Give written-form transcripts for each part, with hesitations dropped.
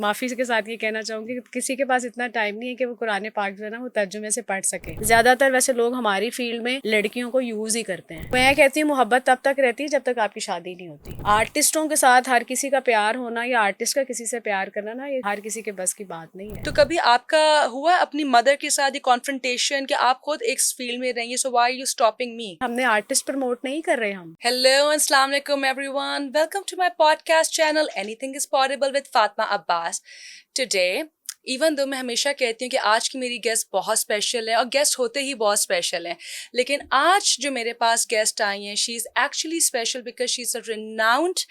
माफ़ी के साथ ये कहना चाहूँगी कि किसी के पास इतना टाइम नहीं है कि वो कुरान पाक जो है ना वो तर्जुमे से पढ़ सके। ज़्यादातर वैसे लोग हमारी फील्ड में लड़कियों को यूज़ ही करते हैं। मैं कहती हूँ मोहब्बत तब तक रहती है जब तक आपकी शादी नहीं होती। आर्टिस्टों के साथ हर किसी का प्यार होना या आर्टिस्ट का किसी से प्यार करना ना, ये हर किसी के बस की बात नहीं है। तो कभी आपका हुआ अपनी मदर के साथ ये कॉन्फ्रंटेशन कि आप खुद एक फील्ड में रहिए, so why are you stopping me? हमने आर्टिस्ट प्रमोट नहीं कर रहे हम। हेलो अस्सलाम वालेकुम everyone, welcome to my podcast channel anything is possible with Fatima Abbas. Today even though मैं हमेशा कहती हूँ कि आज की मेरी गेस्ट बहुत स्पेशल है और गेस्ट होते ही बहुत स्पेशल हैं, लेकिन आज जो मेरे पास गेस्ट आई हैं she is actually special because she is a renowned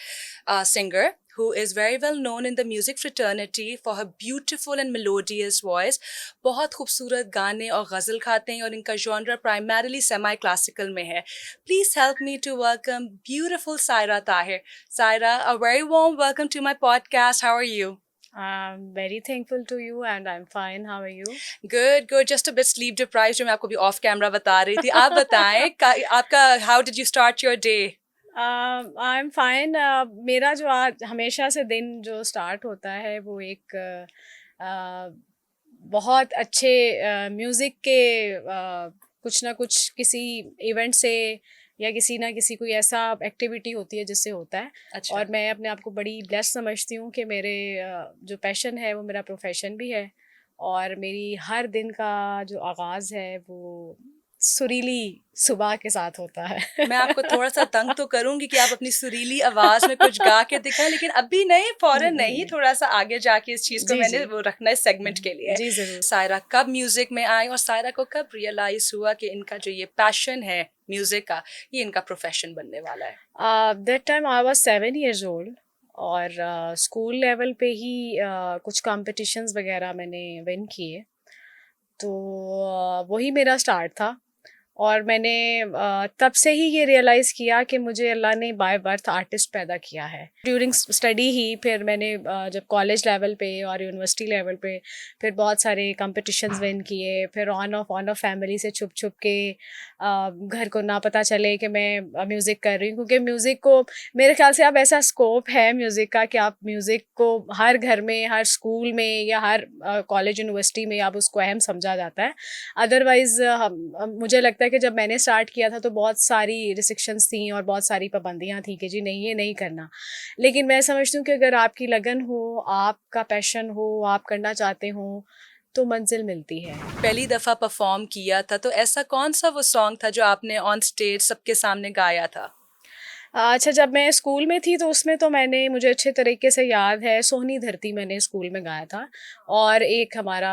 singer who is very well known in the music fraternity for her beautiful and melodious voice. बहुत खूबसूरत गाने और गज़ल खाते हैं और इनका जॉनरा प्राइमरीली सेमी क्लासिकल में है। Please help me to welcome beautiful Saira Tahir. Saira, a very warm welcome to my podcast. How are you? I'm very thankful to you and I'm fine. How are you? Good, good. Just a bit sleep deprived जो मैं आपको भी of camera बता रही थी। आप बताएं आपका how did you start your day? I am fine. मेरा जो आज हमेशा से दिन जो स्टार्ट होता है वो एक बहुत अच्छे म्यूज़िक के कुछ ना कुछ किसी इवेंट से या किसी ना किसी कोई ऐसा एक्टिविटी होती है जिससे होता है। अच्छा। और मैं अपने आप को बड़ी ब्लेस्ड समझती हूँ कि मेरे जो पैशन है वो मेरा प्रोफेशन भी है और मेरी हर दिन का जो आगाज़ है वो सुरीली सुबह के साथ होता है। मैं आपको थोड़ा सा तंग तो करूंगी कि आप अपनी सुरीली आवाज में कुछ गा के दिखाएं, लेकिन अभी नहीं, फौरन नहीं, थोड़ा सा आगे जाके इस चीज को जी मैंने जी वो रखना है सेगमेंट के लिए। जी ज़रूर। सायरा कब म्यूजिक में आई और सायरा को कब रियलाइज हुआ कि इनका जो ये पैशन है म्यूजिक का, ये इनका प्रोफेशन बनने वाला है? That time I was 7 years old और स्कूल लेवल पे ही कुछ कॉम्पिटिशन्स वगैरह मैंने विन किए। तो वही मेरा स्टार्ट था और मैंने तब से ही ये रियलाइज़ किया कि मुझे अल्लाह ने बाय बर्थ आर्टिस्ट पैदा किया है। ड्यूरिंग स्टडी ही फिर मैंने जब कॉलेज लेवल पे और यूनिवर्सिटी लेवल पे फिर बहुत सारे कॉम्पिटिशन्स विन किए। फिर ऑन ऑफ फैमिली से छुप छुप के घर को ना पता चले कि मैं म्यूज़िक कर रही हूँ, क्योंकि म्यूज़िक को मेरे ख्याल से अब ऐसा स्कोप है म्यूज़िक का कि आप म्यूज़िक को हर घर में, हर स्कूल में या हर कॉलेज यूनिवर्सिटी में अब उसको अहम समझा जाता है। अदरवाइज़ मुझे लगता है कि जब मैंने स्टार्ट किया था तो बहुत सारी रिस्ट्रिक्शंस थी और बहुत सारी पाबंदियाँ थी कि जी नहीं, ये नहीं करना। लेकिन मैं समझती हूँ कि अगर आपकी लगन हो, आपका पैशन हो, आप करना चाहते हो, तो मंज़िल मिलती है। पहली दफा परफॉर्म किया था तो ऐसा कौन सा वो सॉन्ग था जो आपने ऑन स्टेज सबके सामने गाया था? अच्छा, जब मैं स्कूल में थी तो उसमें तो मैंने, मुझे अच्छे तरीके से याद है, सोहनी धरती मैंने स्कूल में गाया था। और एक हमारा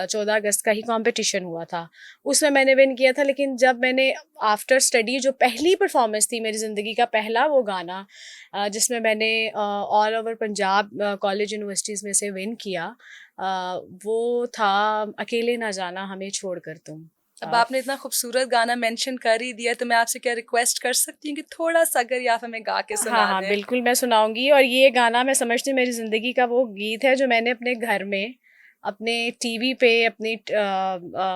14 अगस्त का ही कॉम्पिटिशन हुआ था, उसमें मैंने विन किया था। लेकिन जब मैंने आफ्टर स्टडी जो पहली परफॉर्मेंस थी मेरी ज़िंदगी का पहला वो गाना, जिसमें मैंने all over Punjab college universities में से विन किया, वो था अकेले ना जाना हमें छोड़कर तुम। अब आपने इतना खूबसूरत गाना मेंशन कर ही दिया तो मैं आपसे क्या रिक्वेस्ट कर सकती हूँ कि थोड़ा सा अगर या आप हमें गा के हाँ सुना हाँ दें? बिल्कुल मैं सुनाऊंगी। और ये गाना मैं समझती हूँ मेरी ज़िंदगी का वो गीत है जो मैंने अपने घर में, अपने टीवी पे, अपनी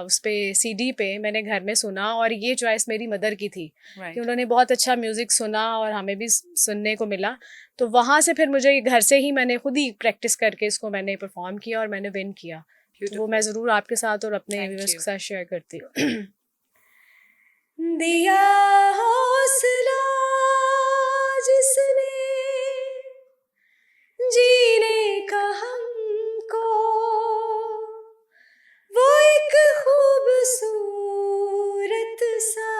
उस पे सीडी पे मैंने घर में सुना। और ये चॉइस मेरी मदर की थी कि राइट। उन्होंने बहुत अच्छा म्यूज़िक सुना और हमें भी सुनने को मिला। तो वहाँ से फिर मुझे घर से ही मैंने खुद ही प्रैक्टिस करके इसको मैंने परफॉर्म किया और मैंने विन किया। तो वो मैं ब्यूटीफुल। ज़रूर आपके साथ और अपने थैंक व्यूअर्स यू। के साथ शेयर करती हूँ। दिया हौसला जिसने जीने का हमको, वो एक खूबसूरत सा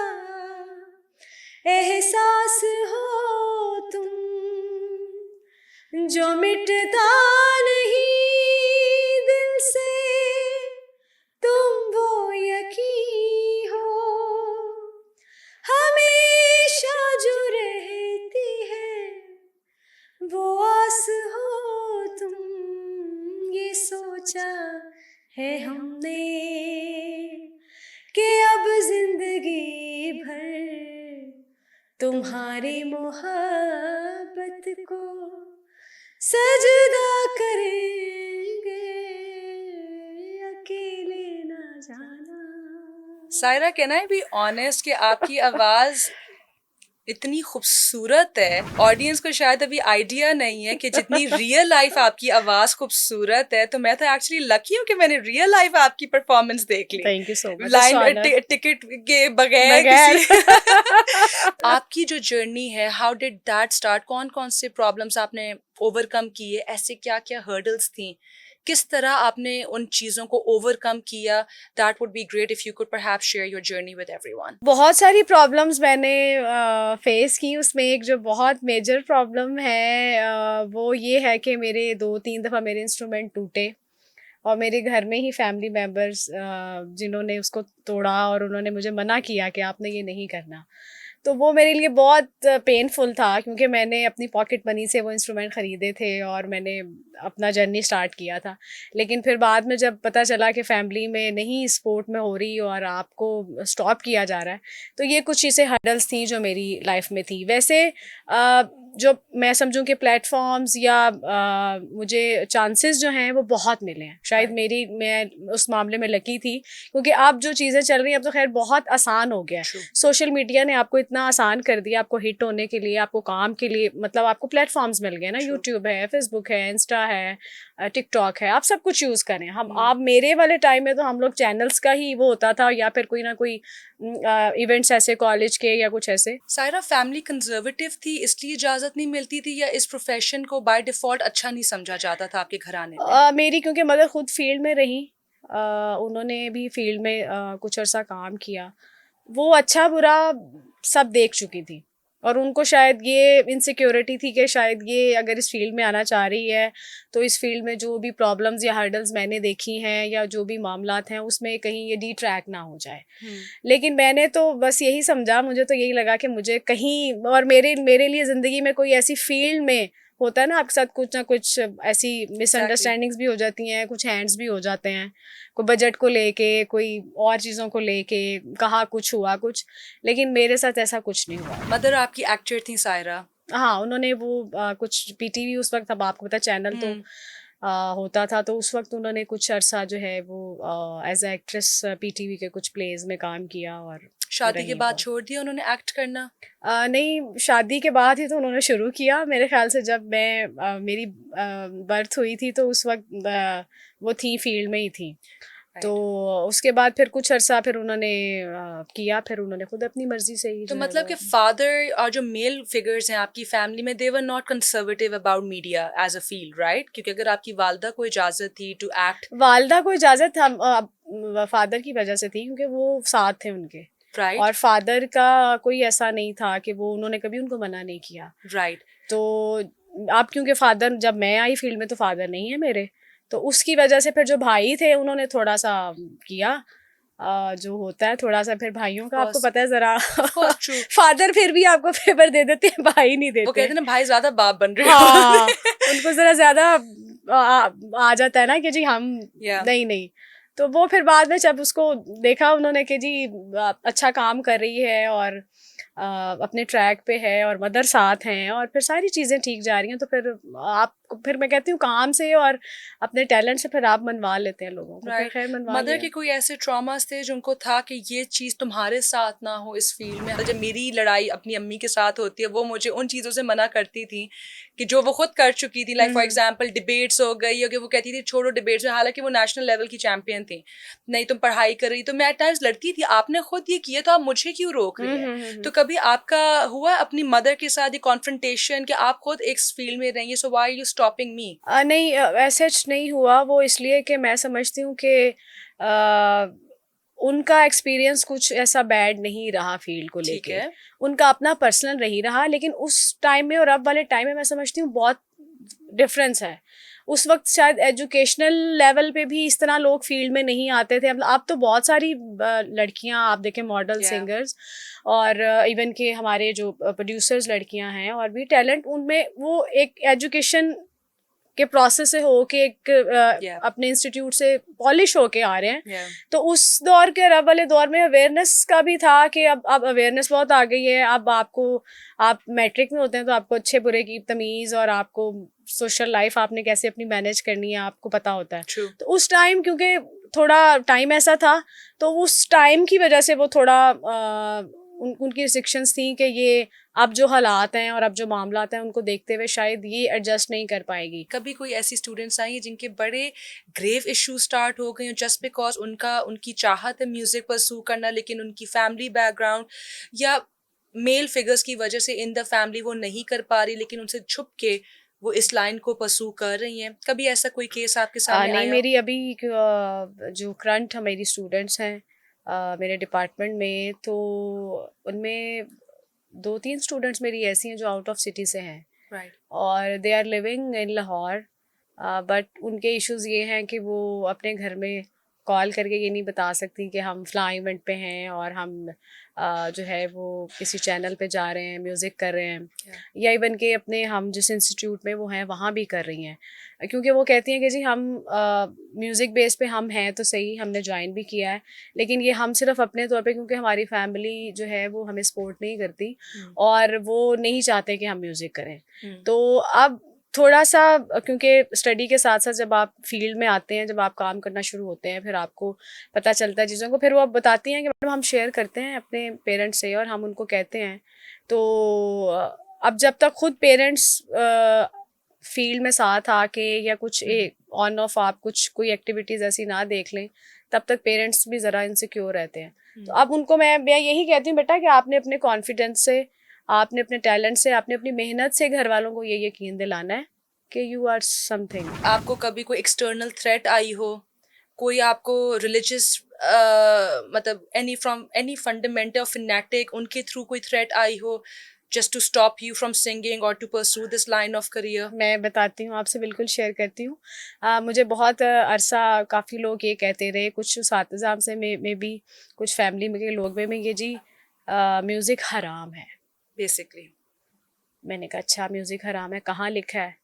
एहसास हो तुम, जो मिटता नहीं दिल से, तुम वो यकीन हो हमेशा जो रहती है, वो आस हो तुम। ये सोचा है हमने कि अब जिंदगी भर तुम्हारी मोहब्बत को सजदा करेंगे, अकेले ना जाना। Saira, can I be honest कि आपकी आवाज इतनी खूबसूरत है, ऑडियंस को शायद अभी आइडिया नहीं है कि जितनी रियल लाइफ आपकी आवाज खूबसूरत है, तो मैं तो एक्चुअली लकी हूँ कि मैंने रियल लाइफ आपकी परफॉर्मेंस देख ली, thank you so much, line ticket के बगैर बगैर किसी आपकी जो जर्नी है, हाउ डिड दैट स्टार्ट? कौन कौन से प्रॉब्लम्स आपने ओवरकम किए, ऐसे क्या क्या हर्डल्स थी, किस तरह आपने उन चीजों को ओवरकम किया? That would be great if you could perhaps share your journey with everyone. बहुत सारी प्रॉब्लम्स मैंने फेस की। उसमें एक जो बहुत मेजर प्रॉब्लम है वो ये है कि मेरे 2-3 दफ़ा मेरे इंस्ट्रूमेंट टूटे, और मेरे घर में ही फैमिली मेम्बर्स जिन्होंने उसको तोड़ा और उन्होंने मुझे मना किया कि आपने ये नहीं करना। तो वो मेरे लिए बहुत पेनफुल था, क्योंकि मैंने अपनी पॉकेट मनी से वो इंस्ट्रूमेंट ख़रीदे थे और मैंने अपना जर्नी स्टार्ट किया था। लेकिन फिर बाद में जब पता चला कि फैमिली में नहीं स्पोर्ट में हो रही और आपको स्टॉप किया जा रहा है, तो ये कुछ चीज़ें हर्डल्स थी जो मेरी लाइफ में थी। वैसे जो मैं समझूं कि प्लेटफॉर्म्स या मुझे चांसेस जो हैं वो बहुत मिले हैं। शायद मैं उस मामले में लकी थी, क्योंकि अब जो चीज़ें चल रही हैं अब तो खैर बहुत आसान हो गया है। सोशल मीडिया ने आपको इतना आसान कर दिया, आपको हिट होने के लिए, आपको काम के लिए, मतलब आपको प्लेटफॉर्म्स मिल गए ना। यूट्यूब है, फेसबुक है, इंस्टा है, टिकटॉक है, आप सब कुछ यूज़ करें। हम आप मेरे वाले टाइम में तो हम लोग चैनल्स का ही वो होता था, या फिर कोई ना कोई इवेंट्स ऐसे कॉलेज के या कुछ ऐसे। सायरा, फैमिली कंजर्वेटिव थी इसलिए इजाजत नहीं मिलती थी, या इस प्रोफेशन को बाय डिफॉल्ट अच्छा नहीं समझा जाता था आपके घराने में? मेरी क्योंकि मदर खुद फील्ड में रही, उन्होंने भी फील्ड में कुछ अर्सा काम किया, वो अच्छा बुरा सब देख चुकी थी, और उनको शायद ये इनसिक्योरिटी थी कि शायद ये अगर इस फील्ड में आना चाह रही है तो इस फील्ड में जो भी प्रॉब्लम्स या हर्डल्स मैंने देखी हैं या जो भी मामलात हैं उसमें कहीं ये डिट्रैक्ट ना हो जाए। लेकिन मैंने तो बस यही समझा, मुझे तो यही लगा कि मुझे कहीं, और मेरे लिए ज़िंदगी में कोई ऐसी फील्ड में होता है ना आपके साथ कुछ ना कुछ ऐसी मिसअंडरस्टैंडिंग्स भी हो जाती हैं, कुछ हैंड्स भी हो जाते हैं, कोई बजट को लेके, कोई और चीज़ों को लेके, कहाँ कुछ हुआ कुछ, लेकिन मेरे साथ ऐसा कुछ नहीं हुआ। मदर आपकी एक्टर थी सायरा? हाँ, उन्होंने वो कुछ पीटीवी उस वक्त, अब आपको पता है चैनल तो होता था, तो उस वक्त उन्होंने कुछ अरसा जो है वो एज ए एक्ट्रेस पीटीवी के कुछ प्लेज में काम किया और शादी के रही बाद वो। छोड़ दिया उन्होंने एक्ट करना? नहीं, शादी के बाद ही तो उन्होंने शुरू किया मेरे ख्याल से। जब मेरी बर्थ हुई थी तो उस वक्त वो थी फील्ड में ही थी। तो उसके बाद फिर कुछ अरसा फिर उन्होंने किया, फिर उन्होंने खुद अपनी मर्जी से ही तो जो है मतलब वो। कि फादर और जो मेल फिगर्स हैं आपकी फैमिली में, they were not conservative about media as a field, right? क्योंकि अगर आपकी वालदा को इजाजत थी टू एक्ट, वालदा को इजाज़त हम फादर की वजह से थी, क्योंकि वो साथ थे उनके, राइट? और फादर का कोई ऐसा नहीं था कि वो, उन्होंने कभी उनको मना नहीं किया। राइट। तो अब क्योंकि फादर, जब मैं आई फील्ड में तो फादर नहीं है मेरे, तो उसकी वजह से फिर जो भाई थे उन्होंने थोड़ा सा किया, जो होता है थोड़ा सा फिर भाइयों का, आपको पता है जरा ट्रू। फादर फिर भी आपको फेवर दे देते हैं, भाई नहीं वो देते कहते हैं। हैं ना, भाई ज्यादा बाप बन रहे हाँ, हो। उनको जरा ज्यादा आ जाता है ना कि जी हम Yeah. नहीं नहीं। तो वो फिर बाद में जब उसको देखा उन्होंने कि जी अच्छा काम कर रही है और अपने ट्रैक पे है और मदर साथ हैं और फिर सारी चीज़ें ठीक जा रही हैं, तो फिर मैं कहती हूँ काम से और अपने टैलेंट से फिर आप मनवा लेते हैं लोगों को। फिर राइट। खैर मनवा मदर लिया। के कोई ऐसे ट्रॉमास थे जो उनको था कि ये चीज तुम्हारे साथ ना हो इस फील्ड में? जब मेरी लड़ाई अपनी अम्मी के साथ होती है, वो मुझे उन चीजों से मना करती थी कि जो वो खुद कर चुकी थी, लाइक फॉर एग्जांपल डिबेट्स हो गई, कि वो कहती थी छोड़ो डिबेट्स में, हालांकि वो नेशनल लेवल की चैंपियन थी, नहीं तुम पढ़ाई कर रही। तो मैं एट टाइम्स लड़ती थी, आपने खुद ये किया तो आप मुझे क्यों रोक रही हैं? तो कभी आपका हुआ अपनी मदर के साथ ये कॉन्फ्रंटेशन कि आप खुद एक फील्ड में रही, so why are you stopping me? नहीं, ऐसे नहीं हुआ वो, इसलिए कि मैं समझती हूँ कि उनका एक्सपीरियंस कुछ ऐसा बैड नहीं रहा फील्ड को ठीक लेके, है। उनका अपना पर्सनल रही रहा, लेकिन उस टाइम में और अब वाले टाइम में मैं समझती हूँ बहुत डिफरेंस है। उस वक्त शायद एजुकेशनल लेवल पे भी इस तरह लोग फील्ड में नहीं आते थे। मतलब अब तो बहुत सारी लड़कियां आप देखें, मॉडल, सिंगर्स, और इवन के हमारे जो प्रोड्यूसर्स लड़कियां हैं, और भी टैलेंट उनमें वो एक एजुकेशन के प्रोसेस से हो के एक अपने इंस्टीट्यूट से पॉलिश होके आ रहे हैं। तो उस दौर के अब वाले दौर में अवेयरनेस का भी था कि अब अवेयरनेस बहुत आ गई है। अब आप मैट्रिक में होते हैं तो आपको अच्छे बुरे की तमीज़ और आपको सोशल लाइफ आपने कैसे अपनी मैनेज करनी है आपको पता होता है। True. तो उस टाइम क्योंकि थोड़ा टाइम ऐसा था, तो उस टाइम की वजह से वो थोड़ा उनकी रिस्ट्रिक्शंस थी कि ये अब जो हालात हैं और अब जो मामलात हैं उनको देखते हुए शायद ये एडजस्ट नहीं कर पाएगी। कभी कोई ऐसी स्टूडेंट्स आई हैं जिनके बड़े ग्रेव इश्यू स्टार्ट हो गए जस्ट बिकॉज उनकी चाहत है म्यूजिक परस्यू करना, लेकिन उनकी फैमिली बैकग्राउंड या मेल फिगर्स की वजह से इन द फैमिली वो नहीं कर पा रही, लेकिन उनसे छुप के वो इस लाइन को परस्यू कर रही हैं? कभी ऐसा कोई केस आपके सामने नहीं, आया? मेरी अभी जो करंट मेरी स्टूडेंट्स हैं मेरे डिपार्टमेंट में, तो उनमें 2-3 स्टूडेंट्स मेरी ऐसी हैं जो आउट ऑफ सिटी से हैं राइट। और they are living in Lahore, but उनके इश्यूज़ ये हैं कि वो अपने घर में कॉल करके ये नहीं बता सकती कि हम फ़लाँ इवेंट पे हैं और हम जो है वो किसी चैनल पे जा रहे हैं, म्यूज़िक कर रहे हैं, या इवन के अपने हम जिस इंस्टीट्यूट में वो हैं वहाँ भी कर रही हैं, क्योंकि वो कहती हैं कि जी हम म्यूज़िक बेस पे हम हैं तो सही, हमने ज्वाइन भी किया है, लेकिन ये हम सिर्फ अपने तौर पे, क्योंकि हमारी फैमिली जो है वो हमें सपोर्ट नहीं करती और वो नहीं चाहते कि हम म्यूज़िक करें। तो अब थोड़ा सा, क्योंकि स्टडी के साथ साथ जब आप फील्ड में आते हैं, जब आप काम करना शुरू होते हैं, फिर आपको पता चलता है चीज़ों को, फिर वो अब बताती हैं कि मैडम हम शेयर करते हैं अपने पेरेंट्स से और हम उनको कहते हैं। तो अब जब तक खुद पेरेंट्स फील्ड में साथ आके या कुछ ऑन ऑफ आप कुछ कोई एक्टिविटीज़ ऐसी ना देख लें, तब तक पेरेंट्स भी ज़रा इनसिक्योर रहते हैं। तो अब उनको मैं यही कहती हूँ, बेटा कि आपने अपने कॉन्फिडेंस से, आपने अपने टैलेंट से, आपने अपनी मेहनत से घर वालों को ये यकीन दिलाना है कि यू आर समथिंग। आपको कभी कोई एक्सटर्नल थ्रेट आई हो, कोई आपको रिलीजियस मतलब एनी फंडामेंटल फिनेटिक उनके थ्रू कोई थ्रेट आई हो just to stop you from singing और to pursue this line of career? मैं बताती हूँ आपसे, बिल्कुल शेयर करती हूँ। मुझे बहुत अरसा काफ़ी लोग ये कहते रहे, कुछ उस्ताद से में भी, कुछ फैमिली में के लोग में ये जी म्यूज़िक हराम है बेसिकली। मैंने कहा अच्छा, म्यूज़िक हराम है, कहाँ लिखा है?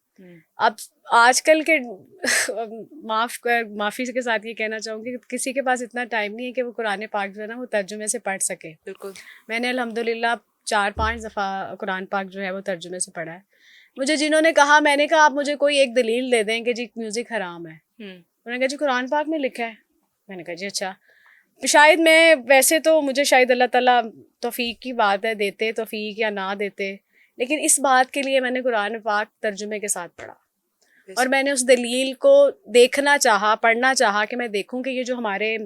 अब आजकल के माफ़ी के साथ ये कहना चाहूँगी कि किसी के पास इतना टाइम नहीं है कि वो कुरान पाक जो है ना वो तर्जुमे से पढ़ सके। बिल्कुल। मैंने अल्हम्दुलिल्लाह 4-5 दफ़ा कुरान पाक जो है वो तर्जुमे से पढ़ा है। मुझे जिन्होंने कहा, मैंने कहा आप मुझे कोई एक दलील दे दें कि जी म्यूज़िक हराम है। उन्होंने कहा जी कुरान पाक में लिखा है। मैंने कहा जी अच्छा। शायद मैं, वैसे तो मुझे शायद अल्लाह ताला तौफीक की बात है, देते तौफीक या ना देते, लेकिन इस बात के लिए मैंने कुरान पाक तर्जुमे के साथ पढ़ा और मैंने उस दलील को देखना चाहा, पढ़ना चाहा कि मैं देखूं कि ये जो हमारे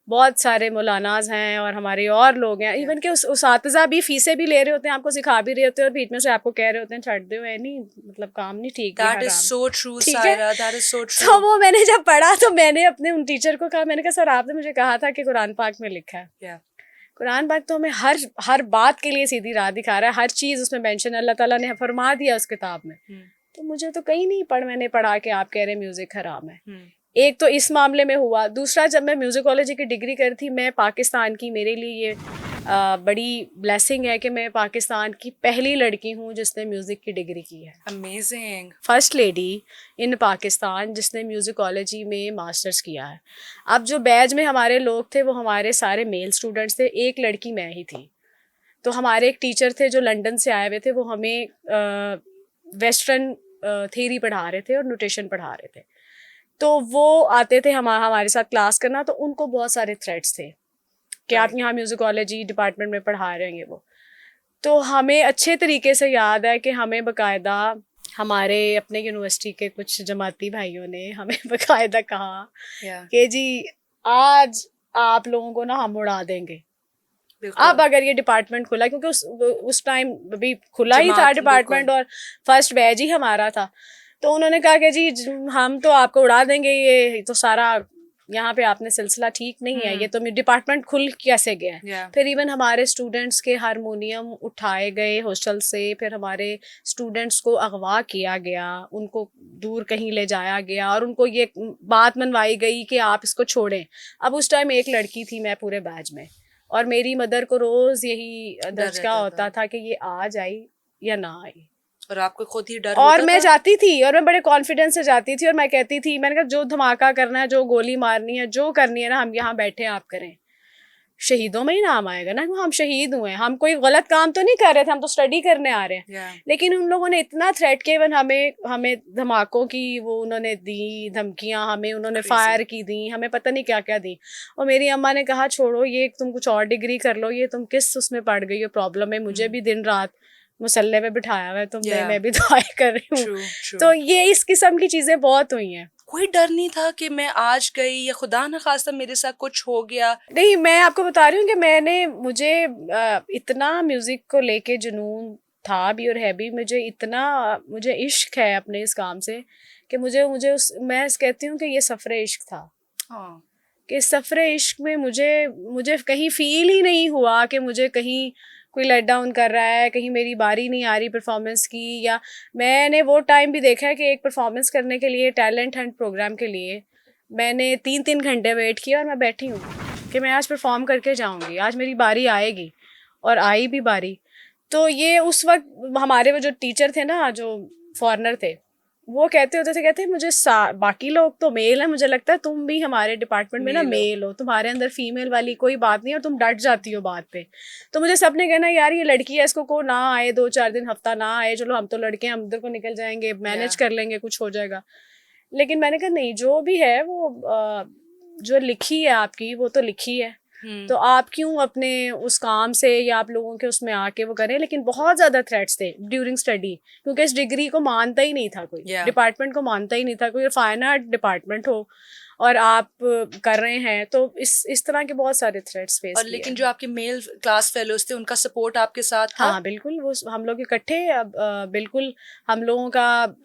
बहुत सारे मौलानाज हैं और हमारे और लोग हैं, इवन के उसातिज़ा भी फीसें भी ले रहे होते हैं, आपको सिखा भी रहे होते हैं और बीच में से आपको कह रहे होते हैं छੱਡ दो, है नहीं, मतलब काम नहीं ठीक, That is so true, ठीक है? Saira. That is so तो true. वो मैंने जब पढ़ा तो मैंने अपने उन टीचर को कहा, मैंने कहा सर आपने मुझे कहा था कि कुरान पाक में लिखा है। Yeah. कुरान पाक तो हमें हर बात के लिए सीधी राह दिखा रहा है, हर चीज़ उसमें मेंशन अल्लाह ताला ने फरमा दिया उस किताब में। तो मुझे तो कहीं नहीं मैंने पढ़ा कि आप कह रहे म्यूज़िक हराम है। एक तो इस मामले में हुआ। दूसरा, जब मैं म्यूज़िकोलॉजी की डिग्री कर थी, मैं पाकिस्तान की, मेरे लिए ये बड़ी ब्लेसिंग है कि मैं पाकिस्तान की पहली लड़की हूँ जिसने म्यूज़िक की डिग्री की है। Amazing. First lady in Pakistan जिसने म्यूज़िकोलॉजी में मास्टर्स किया है। अब जो बैच में हमारे लोग थे वो हमारे सारे मेल स्टूडेंट्स थे, एक लड़की मैं ही थी। तो हमारे एक टीचर थे जो लंदन से आए हुए थे, वो हमें वेस्टर्न थ्योरी पढ़ा रहे थे और नोटेशन पढ़ा रहे थे। तो वो आते थे हमारे साथ क्लास करना, तो उनको बहुत सारे थ्रेट्स थे कि आप यहाँ म्यूज़िकोलॉजी डिपार्टमेंट में पढ़ा रहे हैं वो। तो हमें अच्छे तरीके से याद है कि हमें बाकायदा हमारे अपने यूनिवर्सिटी के कुछ जमाती भाइयों ने हमें बाकायदा कहा कि जी आज आप लोगों को ना हम उड़ा देंगे। अब अगर ये डिपार्टमेंट खुला, क्योंकि उस टाइम अभी खुला ही था डिपार्टमेंट और फर्स्ट बैच ही हमारा था, तो उन्होंने कहा कि जी हम तो आपको उड़ा देंगे, ये तो सारा यहाँ पे आपने सिलसिला ठीक नहीं है, ये तो डिपार्टमेंट खुल कैसे गया है। फिर इवन हमारे स्टूडेंट्स के हारमोनियम उठाए गए हॉस्टल से, फिर हमारे स्टूडेंट्स को अगवा किया गया, उनको दूर कहीं ले जाया गया और उनको ये बात मनवाई गई कि आप इसको छोड़ें। अब उस टाइम एक लड़की थी मैं पूरे बैच में, और मेरी मदर को रोज़ यही धचका होता था कि ये आ जाए या ना आए, और आपको खुद ही डर और होता मैं था? जाती थी और मैं बड़े कॉन्फिडेंस से जाती थी और मैं कहती थी, मैंने कहा जो धमाका करना है, जो गोली मारनी है, जो करनी है ना, हम यहाँ बैठे हैं, आप करें। शहीदों में ही नाम आएगा ना, हम शहीद हुए हैं, हम कोई गलत काम तो नहीं कर रहे थे, हम तो स्टडी करने आ रहे हैं। Yeah. लेकिन उन लोगों ने इतना थ्रेट किया, इवन हमें हमें धमाकों की वो उन्होंने दी धमकियां, हमें उन्होंने Crazy. फायर की दी, हमें पता नहीं क्या क्या दी। और मेरी अम्मा ने कहा छोड़ो ये, तुम कुछ और डिग्री कर लो, ये तुम किस उसमें पड़ गई हो प्रॉब्लम में। मुझे भी दिन रात मुसल्ले पे बिठाया हुआ है तुमने, Yeah. मैं भी दुआएं कर रही हूँ। True, true. तो ये इस किस्म की चीजें बहुत हुई हैं। कोई डर नहीं था कि मैं आज गई या खुदा न खास्ता मेरे साथ कुछ हो गया? नहीं, मैं आपको बता रही हूँ कि मुझे इतना म्यूजिक को लेके जुनून था भी और है भी, मुझे इश्क है अपने इस काम से कि मुझे मुझे उस मैं कहती हूँ कि ये सफ़र इश्क था। हाँ. कि सफ़र इश्क में मुझे कहीं फील ही नहीं हुआ कि मुझे कहीं कोई लेट डाउन कर रहा है, कहीं मेरी बारी नहीं आ रही परफॉर्मेंस की। या मैंने वो टाइम भी देखा है कि एक परफॉर्मेंस करने के लिए, टैलेंट हंट प्रोग्राम के लिए मैंने 3-3 घंटे वेट किया और मैं बैठी हूँ कि मैं आज परफॉर्म करके जाऊँगी, आज मेरी बारी आएगी, और आई भी बारी। तो ये उस वक्त हमारे वो जो टीचर थे ना, जो फॉरेनर थे, वो कहते होते थे, कहते मुझे बाकी लोग तो मेल है, मुझे लगता है तुम भी हमारे डिपार्टमेंट में ना मेल हो, तुम्हारे अंदर फीमेल वाली कोई बात नहीं और तुम डट जाती हो बात पे। तो मुझे सबने कहना यार ये लड़की है, इसको को ना आए 2-4 दिन, हफ्ता ना आए, चलो हम तो लड़के हैं, हम उधर को निकल जाएंगे, मैनेज कर लेंगे, कुछ हो जाएगा। लेकिन मैंने कहा नहीं, जो भी है वो जो लिखी है आपकी वो तो लिखी है, तो आप क्यों अपने उस काम से या आप लोगों के उसमें आके वो करें। लेकिन बहुत ज़्यादा थ्रेट्स थे ड्यूरिंग स्टडी, क्योंकि इस डिग्री को मानता ही नहीं था कोई, डिपार्टमेंट को मानता ही नहीं था कोई, फाइन आर्ट डिपार्टमेंट हो और आप कर रहे हैं, तो इस तरह के बहुत सारे थ्रेट्स फेस किए। लेकिन जो आपके मेल क्लास फेलोज थे उनका सपोर्ट आपके साथ था? हाँ बिल्कुल, वो हम लोग इकट्ठे, बिल्कुल हम लोगों का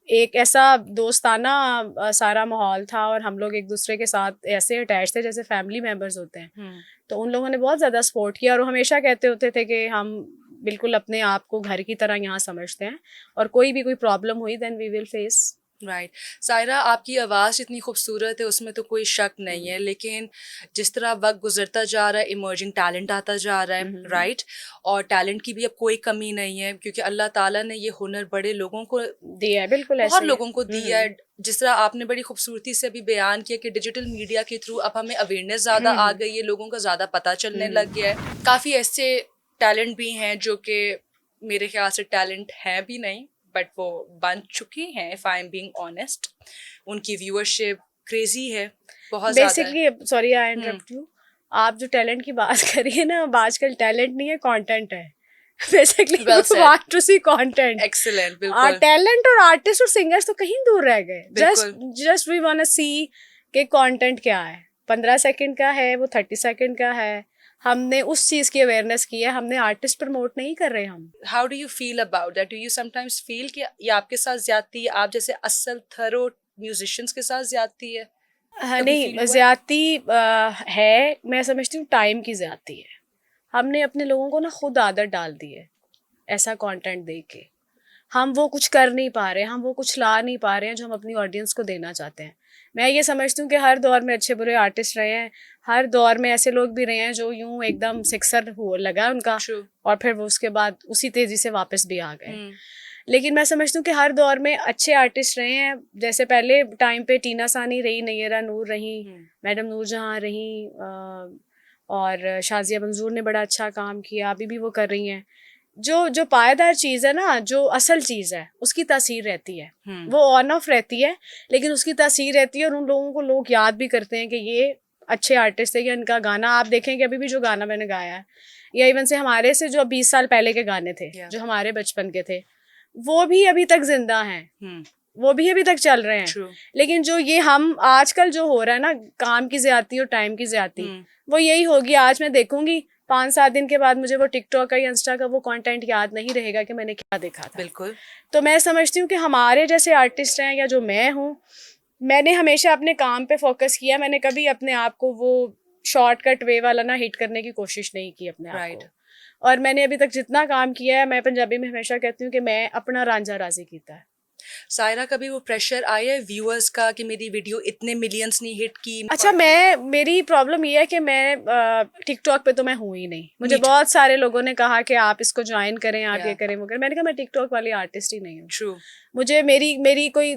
एक ऐसा दोस्ताना सारा माहौल था और हम लोग एक दूसरे के साथ ऐसे अटैच थे जैसे फैमिली मेम्बर्स होते हैं। तो उन लोगों ने बहुत ज़्यादा सपोर्ट किया और वो हमेशा कहते होते थे कि हम बिल्कुल अपने आप को घर की तरह यहाँ समझते हैं और कोई भी कोई प्रॉब्लम हुई then we will face. Right. Saira, आपकी आवाज़ इतनी खूबसूरत है, उसमें तो कोई शक नहीं है, लेकिन जिस तरह वक्त गुजरता जा रहा है, इमर्जिंग टैलेंट आता जा रहा है, राइट, और टैलेंट की भी अब कोई कमी नहीं है, क्योंकि अल्लाह ताला ने ये हुनर बड़े लोगों को दिया है, बिल्कुल बहुत लोगों को दिया है। जिस तरह आपने बड़ी खूबसूरती से अभी बयान किया कि डिजिटल मीडिया के थ्रू अब हमें अवेयरनेस ज़्यादा आ गई है, लोगों को ज़्यादा पता चलने लग गया है। काफ़ी ऐसे टैलेंट भी हैं जो कि मेरे ख्याल से टैलेंट हैं भी नहीं, बट वो बन चुकी हैं, if I am being honest. उनकी व्यूअरशिप क्रेजी है, बहुत ज़्यादा। Basically, sorry I interrupt you, आप जो टैलेंट की बात करिए ना, अब आजकल टैलेंट नहीं है, कंटेंट है basically. Well said. Want to see content. Excellent, बिल्कुल। टैलेंट और आर्टिस्ट और सिंगर्स तो कहीं दूर रह गए। Just we want to see कि कंटेंट क्या है, 15 सेकंड का है, वो 30 सेकंड का है, हमने उस चीज की अवेयरनेस की है, हमने आर्टिस्ट प्रमोट नहीं कर रहे हम। How do you feel about that? Do you sometimes feel कि ये आपके साथ ज्यादती है, आप जैसे असल थरो म्यूजिशियंस के साथ ज्यादती है? नहीं, ज्यादती है, मैं समझती हूँ टाइम की ज्यादती है। हमने अपने लोगों को ना खुद आदत डाल दी है ऐसा कंटेंट देख के, हम वो कुछ कर नहीं पा रहे, हम वो कुछ ला नहीं पा रहे हैं जो हम अपनी ऑडियंस को देना चाहते हैं। मैं ये समझती हूँ कि हर दौर में अच्छे बुरे आर्टिस्ट रहे हैं, हर दौर में ऐसे लोग भी रहे हैं जो यूं एकदम सिक्सर हो लगा उनका और फिर वो उसके बाद उसी तेजी से वापस भी आ गए। लेकिन मैं समझती हूँ कि हर दौर में अच्छे आर्टिस्ट रहे हैं। जैसे पहले टाइम पे टीना सानी रही, नैयरा नूर रही, मैडम नूरजहां रही, और शाजिया मंजूर ने बड़ा अच्छा काम किया, अभी भी वो कर रही हैं। जो पायदार चीज़ है ना, जो असल चीज़ है, उसकी तासीर रहती है, वो ऑन ऑफ रहती है, लेकिन उसकी तासीर रहती है और उन लोगों को लोग याद भी करते हैं कि ये अच्छे आर्टिस्ट है, या इनका गाना आप देखें कि अभी भी जो गाना मैंने गाया है, या इवन से हमारे से जो 20 साल पहले के गाने थे, जो हमारे बचपन के थे, वो भी अभी तक जिंदा हैं, वो भी अभी तक चल रहे हैं। लेकिन जो ये हम आजकल जो हो रहा है ना, काम की ज्यादती और टाइम की ज्यादती, वो यही होगी। आज मैं देखूंगी 5-7 दिन के बाद मुझे वो टिकटॉक का या इंस्टा का वो कंटेंट याद नहीं रहेगा कि मैंने क्या देखा था। बिल्कुल। तो मैं समझती हूँ कि हमारे जैसे आर्टिस्ट हैं, या जो मैं हूँ, मैंने हमेशा अपने काम पे फोकस किया। मैंने कभी अपने आप को वो शॉर्टकट वे वाला ना हिट करने की कोशिश नहीं की अपने आप को। और मैंने अभी तक जितना काम किया है, मैं पंजाबी में हमेशा कहती हूँ कि मैं अपना रांझा राजी कीता है। सायरा, कभी वो प्रेशर आया है व्यूअर्स का कि मेरी वीडियो इतने मिलियंस नहीं हिट की? अच्छा, मेरी प्रॉब्लम ये है कि मैं टिकटॉक पे तो मैं हूँ ही नहीं। मुझे बहुत सारे लोगों ने कहा कि आप इसको ज्वाइन करें, आप ये करें वो करें। मैंने कहा मैं टिकटॉक वाली आर्टिस्ट ही नहीं हूँ। मुझे मेरी कोई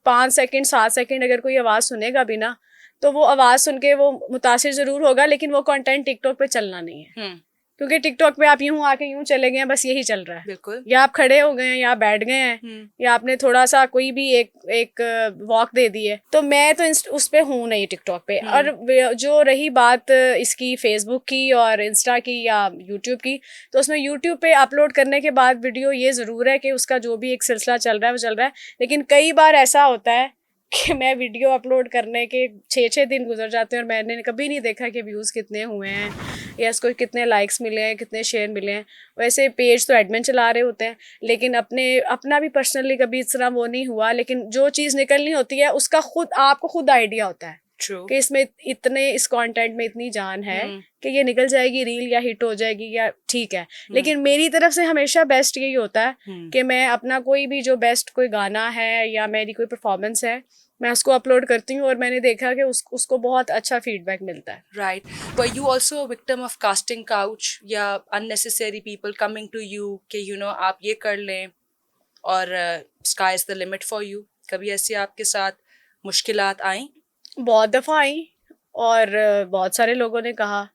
5 सेकंड 7 सेकंड अगर कोई आवाज़ सुनेगा भी ना, तो वो आवाज़ सुन के वो मुतासिर ज़रूर होगा, लेकिन वो कंटेंट टिकटॉक पे चलना नहीं है। क्योंकि टिकटॉक पे आप यूं आके यूं चले गए हैं, बस यही चल रहा है। बिल्कुल। या आप खड़े हो गए हैं, या आप बैठ गए हैं, या आपने थोड़ा सा कोई भी एक वॉक दे दी है। तो मैं तो उस पे हूँ नहीं टिकटॉक पे। और जो रही बात इसकी फेसबुक की और इंस्टा की या यूट्यूब की, तो उसमें यूट्यूब पे अपलोड करने के बाद वीडियो ये ज़रूर है कि उसका जो भी एक सिलसिला चल रहा है वो चल रहा है। लेकिन कई बार ऐसा होता है कि मैं वीडियो अपलोड करने के 6-6 दिन गुजर जाते हैं और मैंने कभी नहीं देखा कि व्यूज़ कितने हुए हैं या इसको कितने लाइक्स मिले हैं, कितने शेयर मिले हैं। वैसे पेज तो एडमिन चला रहे होते हैं, लेकिन अपना भी पर्सनली कभी इस तरह वो नहीं हुआ। लेकिन जो चीज़ निकलनी होती है उसका आपको खुद आइडिया होता है कि इसमें इस कंटेंट में इतनी जान है कि ये निकल जाएगी रील, या हिट हो जाएगी, या ठीक है। लेकिन मेरी तरफ से हमेशा बेस्ट यही होता है कि मैं अपना कोई भी जो बेस्ट कोई गाना है या मेरी कोई परफॉर्मेंस है, मैं उसको अपलोड करती हूँ और मैंने देखा कि उसको बहुत अच्छा फीडबैक मिलता है। Right. Were you also victim of casting couch या unnecessary people coming to you कि यू नो आप ये कर लें और sky is the limit for you? कभी ऐसी आपके साथ मुश्किलात आई? बहुत दफ़ा आई और बहुत सारे लोगों ने कहा,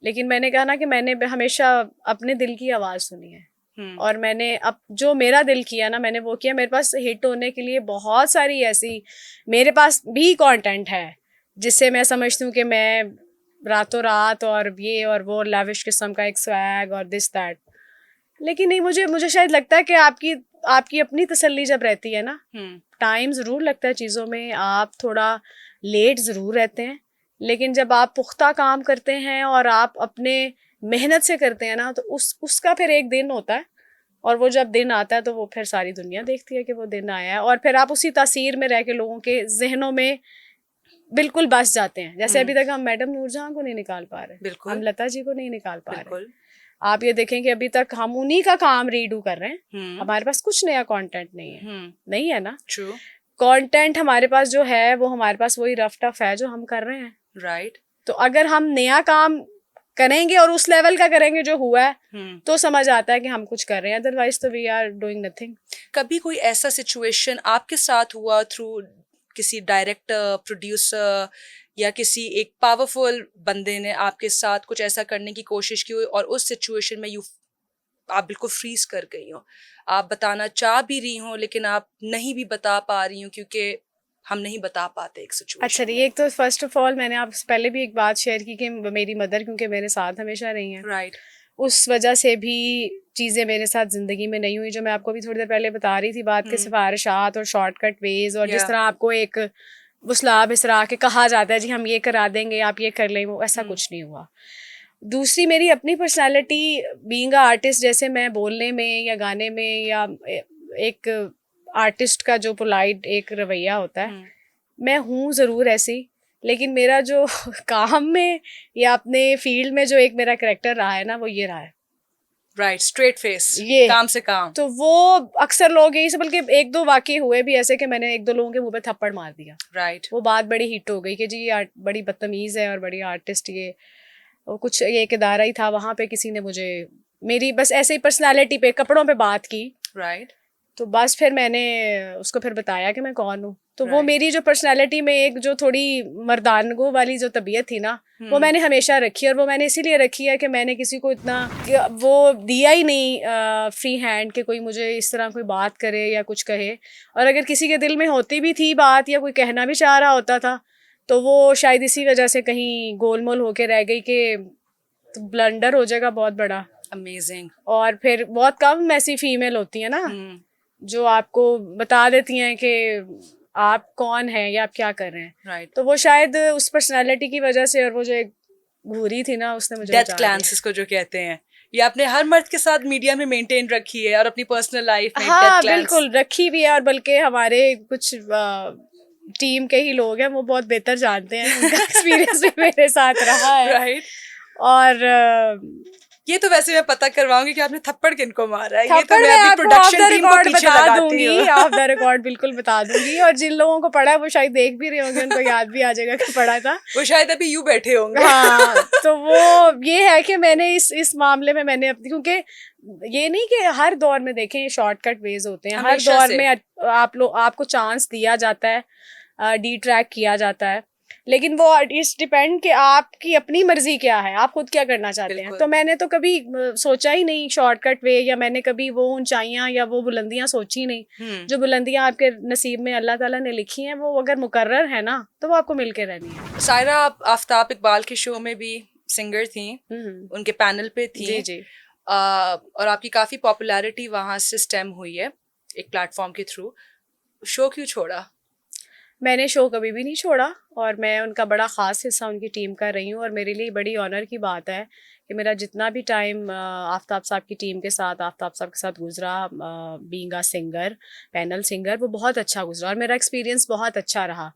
लेकिन मैंने कहा ना कि मैंने हमेशा अपने दिल की आवाज़ सुनी है। और मैंने अब जो मेरा दिल किया ना, मैंने वो किया। मेरे पास हिट होने के लिए बहुत सारी ऐसी मेरे पास भी कंटेंट है जिससे मैं समझती हूँ कि मैं रातों रात और ये और वो लैविश किस्म का एक स्वैग और दिस दैट। लेकिन नहीं, मुझे शायद लगता है कि आपकी अपनी तसल्ली जब रहती है ना, टाइम ज़रूर लगता है चीज़ों में, आप थोड़ा लेट ज़रूर रहते हैं, लेकिन जब आप पुख्ता काम करते हैं और आप अपने मेहनत से करते हैं ना, तो उसका फिर एक दिन होता है। और वो जब दिन आता है तो वो फिर सारी दुनिया देखती है कि वो दिन आया है, और फिर आप उसी तासीर में रह के लोगों के जहनों में बिल्कुल बस जाते हैं। जैसे अभी तक हम मैडम नूरजहां को नहीं निकाल पा रहे, हम लता जी को नहीं निकाल पा रहे। आप ये देखें कि अभी तक हम उन्हीं का काम रीडू कर रहे हैं, हमारे पास कुछ नया कंटेंट नहीं है। नहीं है ना? ट्रू। कंटेंट हमारे पास जो है वो हमारे पास वही रफ टफ है जो हम कर रहे हैं। राइट। तो अगर हम नया काम करेंगे और उस लेवल का करेंगे जो हुआ है, तो समझ आता है कि हम कुछ कर रहे हैं, अदरवाइज तो वी आर डूइंग नथिंग। कभी कोई ऐसा सिचुएशन आपके साथ हुआ थ्रू किसी डायरेक्टर, प्रोड्यूसर या किसी एक पावरफुल बंदे ने आपके साथ कुछ ऐसा करने की कोशिश की हो और उस सिचुएशन में आप बिल्कुल फ्रीज कर गई हो, आप बताना चाह भी रही हो लेकिन आप नहीं भी बता पा रही हो क्योंकि हम नहीं बता पाते एक सिचुएशन? अच्छा, ये एक तो फर्स्ट ऑफ ऑल मैंने आपसे पहले भी एक बात शेयर की कि मेरी मदर क्योंकि मेरे साथ हमेशा रही हैं, राइट, उस वजह से भी चीज़ें मेरे साथ ज़िंदगी में नहीं हुई। जो मैं आपको भी थोड़ी देर पहले बता रही थी बात के सिफारिशात और शॉर्टकट वेज, और जिस तरह आपको एक वसला बिसरा के कहा जाता है जी हम ये करा देंगे, आप ये कर लें, वो ऐसा कुछ नहीं हुआ। दूसरी मेरी अपनी पर्सनालिटी, बीइंग आर्टिस्ट, जैसे मैं बोलने में या गाने में या एक आर्टिस्ट का जो पोलाइट एक रवैया होता है, मैं हूँ ज़रूर ऐसी, लेकिन मेरा जो काम में या अपने फील्ड में जो एक मेरा करैक्टर रहा है ना, वो ये रहा है। राइट, स्ट्रेट फेस, ये काम से काम। तो वो अक्सर लोग यही से, बल्कि 1-2 वाकये हुए भी ऐसे कि मैंने 1-2 लोगों के मुंह पे थप्पड़ मार दिया। राइट, वो बात बड़ी हिट हो गई कि जी ये बड़ी बदतमीज़ है और बड़ी आर्टिस्ट ये। वो कुछ ये एक इदारा ही था, वहाँ पे किसी ने मुझे मेरी बस ऐसे ही पर्सनालिटी पे, कपड़ों पे बात की। राइट, तो बस फिर मैंने उसको फिर बताया कि मैं कौन हूँ। तो वो मेरी जो पर्सनालिटी में एक जो थोड़ी मर्दानगो वाली जो तबीयत थी ना, वो मैंने हमेशा रखी, और वो मैंने इसीलिए रखी है कि मैंने किसी को इतना वो दिया ही नहीं फ्री हैंड कि कोई मुझे इस तरह कोई बात करे या कुछ कहे। और अगर किसी के दिल में होती भी थी बात या कोई कहना भी चाह रहा होता था, तो वो शायद इसी वजह से कहीं गोलमोल होके रह गई कि ब्लंडर हो जाएगा बहुत बड़ा। अमेजिंग। और फिर बहुत कम ऐसी फीमेल होती है ना जो आपको बता देती हैं कि आप कौन हैं या आप क्या कर रहे हैं। राइट, तो वो शायद उस पर्सनालिटी की वजह से, और वो जो एक घूरी थी ना, उसने मुझे डेथ ग्लैंस इसको जो कहते हैं, ये आपने हर मर्द के साथ मीडिया में मेंटेन रखी है और अपनी पर्सनल लाइफ में। हाँ बिल्कुल रखी भी है, और बल्कि हमारे कुछ टीम के ही लोग हैं, वो बहुत बेहतर जानते हैं, उनका एक्सपीरियंस भी मेरे साथ रहा है। राइट। और ये तो वैसे मैं पता करवाऊंगी कि आपने थप्पड़ किनको मारा है। ये तो थप्पड़ मैं अभी प्रोडक्शन टीम को पीछे बता लगाती दूंगी, हूँ। ऑफ द रिकॉर्ड बिल्कुल बता दूंगी। और जिन लोगों को पढ़ा है वो शायद देख भी रहे होंगे, उनको याद भी आ जाएगा कि पढ़ा था। वो शायद अभी यूं बैठे होंगे। हाँ, तो वो ये है कि मैंने इस मामले में मैंने अपनी, क्योंकि ये नहीं कि हर दौर में देखें शॉर्टकट वेज होते हैं, हर हमेशा दौर से। में आप लोग आपको चांस दिया जाता है, डी ट्रैक किया जाता है, लेकिन वो इट्स डिपेंड कि आपकी अपनी मर्जी क्या है, आप खुद क्या करना चाहते हैं। बिल्कुल। तो मैंने तो कभी सोचा ही नहीं शॉर्टकट वे, या मैंने कभी वो ऊंचाइयां या वो बुलंदियां सोची नहीं। जो बुलंदियां आपके नसीब में अल्लाह ताला ने लिखी हैं, वो अगर मुकर्रर है ना तो वो आपको मिल के रहनी है। सायरा, आप आफ्ताब इकबाल के शो में भी सिंगर थी, उनके पैनल पे थी। जी जी। और आपकी काफी पॉपुलैरिटी वहां से स्टेम हुई है एक प्लेटफॉर्म के थ्रू। शो क्यों छोड़ा? मैंने शो कभी भी नहीं छोड़ा, और मैं उनका बड़ा ख़ास हिस्सा उनकी टीम का रही हूँ, और मेरे लिए बड़ी ऑनर की बात है कि मेरा जितना भी टाइम आफ्ताब साहब की टीम के साथ, आफ्ताब साहब के साथ गुजरा being a singer, panel singer, वो बहुत अच्छा गुजरा और मेरा एक्सपीरियंस बहुत अच्छा रहा।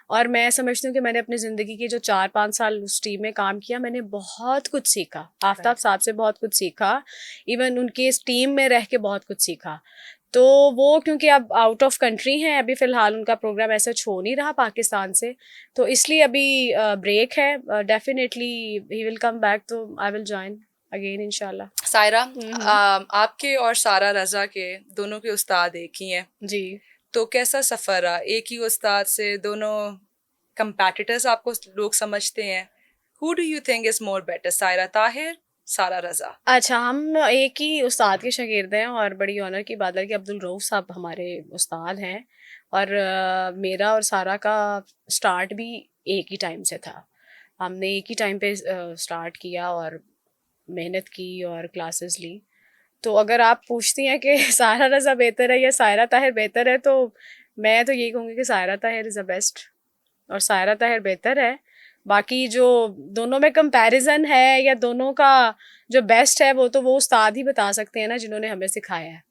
और मैं समझती हूँ कि मैंने अपनी ज़िंदगी के जो 4-5 साल उस टीम में काम किया, मैंने बहुत कुछ सीखा, आफ्ताब साहब से बहुत कुछ सीखा, इवन उनके इस टीम में रह के बहुत कुछ सीखा। तो वो क्योंकि अब आउट ऑफ कंट्री हैं, अभी फ़िलहाल उनका प्रोग्राम ऐसा हो नहीं रहा पाकिस्तान से, तो इसलिए अभी ब्रेक है। Definitely he will come back, तो आई विल जॉइन अगेन इंशाल्लाह। सायरा, आपके और सारा रजा के दोनों के उस्ताद एक ही हैं, जी। तो कैसा सफर रहा? एक ही उस्ताद से दोनों कंपेटिटर्स आपको लोग समझते हैं। Who do you think is more better, Saira Tahir, सारा रजा? अच्छा, हम एक ही उस्ताद के शागिर्द हैं, और बड़ी ऑनर की बात है कि अब्दुल रऊफ साहब हमारे उस्ताद हैं, और मेरा और सारा का स्टार्ट भी एक ही टाइम से था। हमने एक ही टाइम पे स्टार्ट किया और मेहनत की और क्लासेस ली। तो अगर आप पूछती हैं कि सारा रज़ा बेहतर है या सायरा ताहिर बेहतर है, तो मैं तो यही कहूँगी कि Saira Tahir is the best, और सायरा ताहिर बेहतर है। बाकी जो दोनों में कंपैरिजन है या दोनों का जो बेस्ट है, वो तो वो उस्ताद ही बता सकते हैं ना, जिन्होंने हमें सिखाया है।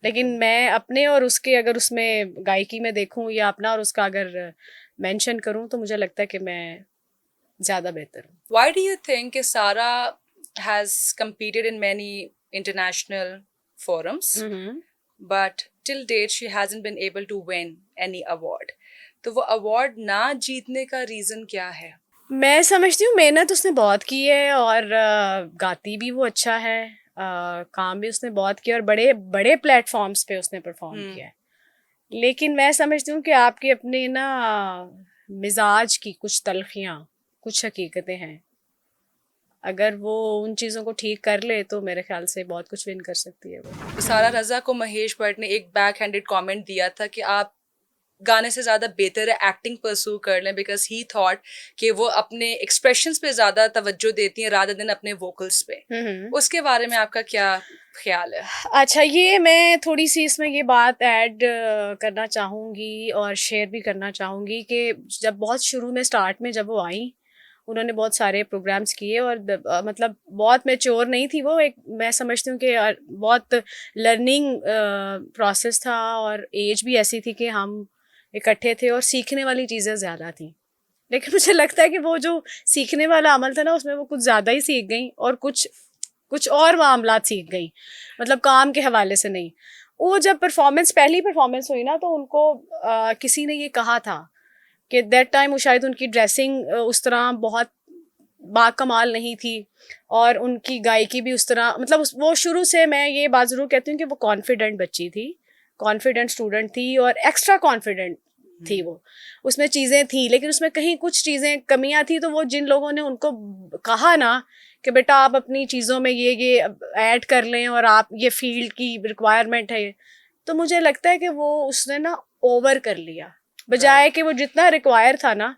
लेकिन मैं अपने और उसके अगर उसमें गायकी में देखूं, या अपना और उसका अगर मेंशन करूं, तो मुझे लगता है कि मैं ज़्यादा बेहतर हूँ। Why do you think कि सारा has competed in many international forums, but till date she hasn't been able to win any award? तो वो अवार्ड ना जीतने का रीजन क्या है? मैं समझती हूँ मेहनत उसने बहुत की है, और गाती भी वो अच्छा है, काम भी उसने बहुत किया, और बड़े बड़े प्लेटफॉर्म्स पे उसने परफॉर्म किया है। लेकिन मैं समझती हूँ कि आपके अपने ना मिजाज की कुछ तलखियाँ, कुछ हकीकतें हैं, अगर वो उन चीज़ों को ठीक कर ले तो मेरे ख्याल से बहुत कुछ विन कर सकती है वो। तो सारा रजा को महेश भट्ट ने एक बैक हैंडेड कॉमेंट दिया था कि आप गाने से ज्यादा बेहतर है एक्टिंग परस्यू कर लें, बिकॉज ही थॉट कि वो अपने एक्सप्रेशंस पे ज्यादा तवज्जो देती हैं रादर देन अपने वोकल्स पे। उसके बारे में आपका क्या ख्याल है? अच्छा, ये मैं थोड़ी सी इसमें ये बात ऐड करना चाहूँगी और शेयर भी करना चाहूँगी कि जब बहुत शुरू में स्टार्ट में जब वो आई, उन्होंने बहुत सारे प्रोग्राम्स किए, और मतलब बहुत मैच्योर नहीं थी वो, एक मैं समझती हूँ कि बहुत लर्निंग प्रोसेस था, और एज भी ऐसी थी कि हम इकट्ठे थे और सीखने वाली चीज़ें ज़्यादा थी। लेकिन मुझे लगता है कि वो जो सीखने वाला अमल था ना, उसमें वो कुछ ज़्यादा ही सीख गई, और कुछ कुछ और मामलात सीख गई, मतलब काम के हवाले से नहीं। वो जब पहली परफॉर्मेंस हुई ना, तो उनको किसी ने ये कहा था कि दैट टाइम वो शायद उनकी ड्रेसिंग उस तरह बहुत बाकमाल नहीं थी, और उनकी गायकी भी उस तरह, मतलब वो शुरू से, मैं ये बात ज़रूर कहती हूँ कि वो कॉन्फिडेंट बच्ची थी, कॉन्फिडेंट स्टूडेंट थी, और एक्स्ट्रा कॉन्फिडेंट थी वो। उसमें चीज़ें थी, लेकिन उसमें कहीं कुछ चीज़ें कमियां थी, तो वो जिन लोगों ने उनको कहा ना कि बेटा आप अपनी चीज़ों में ये ऐड कर लें, और आप ये फील्ड की रिक्वायरमेंट है, तो मुझे लगता है कि वो उसने ना ओवर कर लिया, बजाय कि वो जितना रिक्वायर था ना,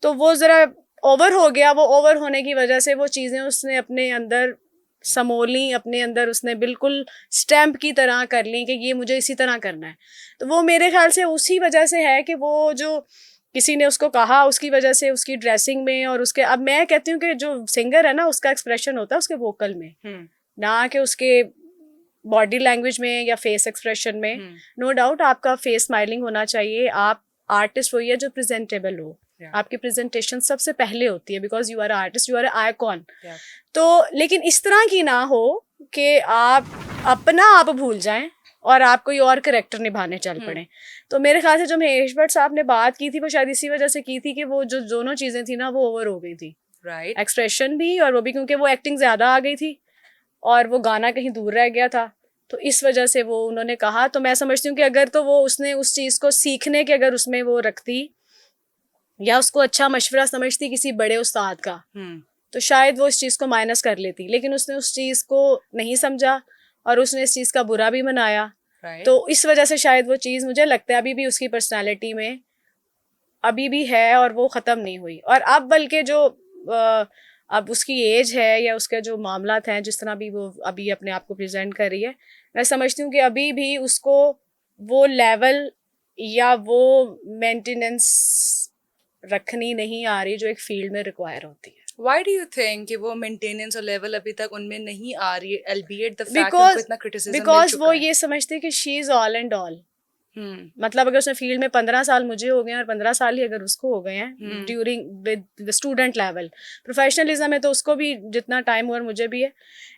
तो वो ज़रा ओवर हो गया। वो ओवर होने की वजह से वो चीज़ें उसने अपने अंदर समोली, अपने अंदर उसने बिल्कुल स्टैम्प की तरह कर ली कि ये मुझे इसी तरह करना है। तो वो मेरे ख्याल से उसी वजह से है कि वो जो किसी ने उसको कहा, उसकी वजह से उसकी ड्रेसिंग में, और उसके, अब मैं कहती हूँ कि जो सिंगर है ना, उसका एक्सप्रेशन होता है उसके वोकल में, ना कि उसके बॉडी लैंग्वेज में या फेस एक्सप्रेशन में। नो डाउट आपका फेस स्माइलिंग होना चाहिए, आप आर्टिस्ट हो या जो प्रेजेंटेबल हो, आपकी प्रेजेंटेशन सबसे पहले होती है, because you are artist, you are icon. तो लेकिन इस तरह की ना हो कि आप अपना आप भूल जाएं और आप कोई और करेक्टर निभाने चल पड़े। तो मेरे ख्याल से जो महेश भट्ट साहब ने बात की थी, वो शायद इसी वजह से की थी कि वो जो दोनों चीजें थी ना, वो ओवर हो गई थी, राइट, एक्सप्रेशन भी और वो भी, क्योंकि वो एक्टिंग ज्यादा आ गई थी, और वो गाना कहीं दूर रह गया था, तो इस वजह से वो उन्होंने कहा। तो मैं समझती हूँ कि अगर तो वो उसने उस चीज़ को सीखने के अगर उसमें वो रखती या उसको अच्छा मशवरा समझती किसी बड़े उस्ताद का, तो शायद वो इस चीज़ को माइनस कर लेती, लेकिन उसने उस चीज़ को नहीं समझा और उसने इस चीज़ का बुरा भी मनाया। तो इस वजह से शायद वो चीज़ मुझे लगता है अभी भी उसकी पर्सनालिटी में अभी भी है और वो ख़त्म नहीं हुई। और अब बल्कि जो अब उसकी एज है या उसके जो मामलात हैं, जिस तरह भी वो अभी अपने आप को प्रेजेंट कर रही है, मैं समझती हूँ कि अभी भी उसको वो लेवल या वो मेंटेनेंस रखनी नहीं आ रही जो एक फील्ड में रिक्वायर होती है। Why do you think कि वो मेंटेनेंस और लेवल अभी तक उनमें नहीं आ रही है, albeit the fact उनको बिकॉज इतना क्रिटिसिज्म मिल बिकॉज चुका वो है? ये समझते कि she is all and all. मतलब अगर उसने फील्ड में 15 साल मुझे हो गए हैं और 15 साल ही अगर उसको हो गए हैं during with student level, professionalism में तो उसको भी जितना टाइम हुआ और मुझे भी है,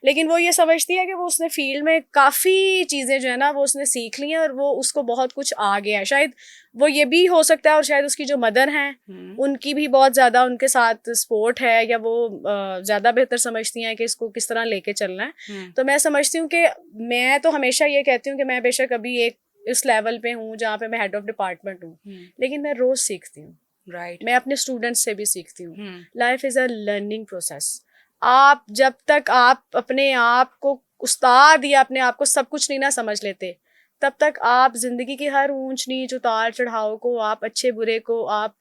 लेकिन वो ये समझती है कि वो उसने फील्ड में काफ़ी चीज़ें जो है ना वो उसने सीख ली हैं और वो उसको बहुत कुछ आ गया है। शायद वो ये भी हो सकता है, और शायद उसकी जो मदर हैं उनकी भी बहुत ज़्यादा उनके साथ सपोर्ट है, या वो ज़्यादा बेहतर समझती हैं कि इसको किस तरह लेके चलना है। तो मैं समझती हूँ कि मैं तो हमेशा ये कहती हूँ कि मैं बेशक अभी एक इस लेवल पे हूँ जहाँ पे मैं हेड ऑफ डिपार्टमेंट हूँ, लेकिन मैं रोज सीखती हूँ। राइट। मैं अपने स्टूडेंट्स से भी सीखती हूँ। Life is a learning process. आप जब तक आप अपने आप को उस्ताद या अपने आप को सब कुछ नहीं ना समझ लेते, तब तक आप जिंदगी की हर ऊंच नीच उतार चढ़ाव को, आप अच्छे बुरे को, आप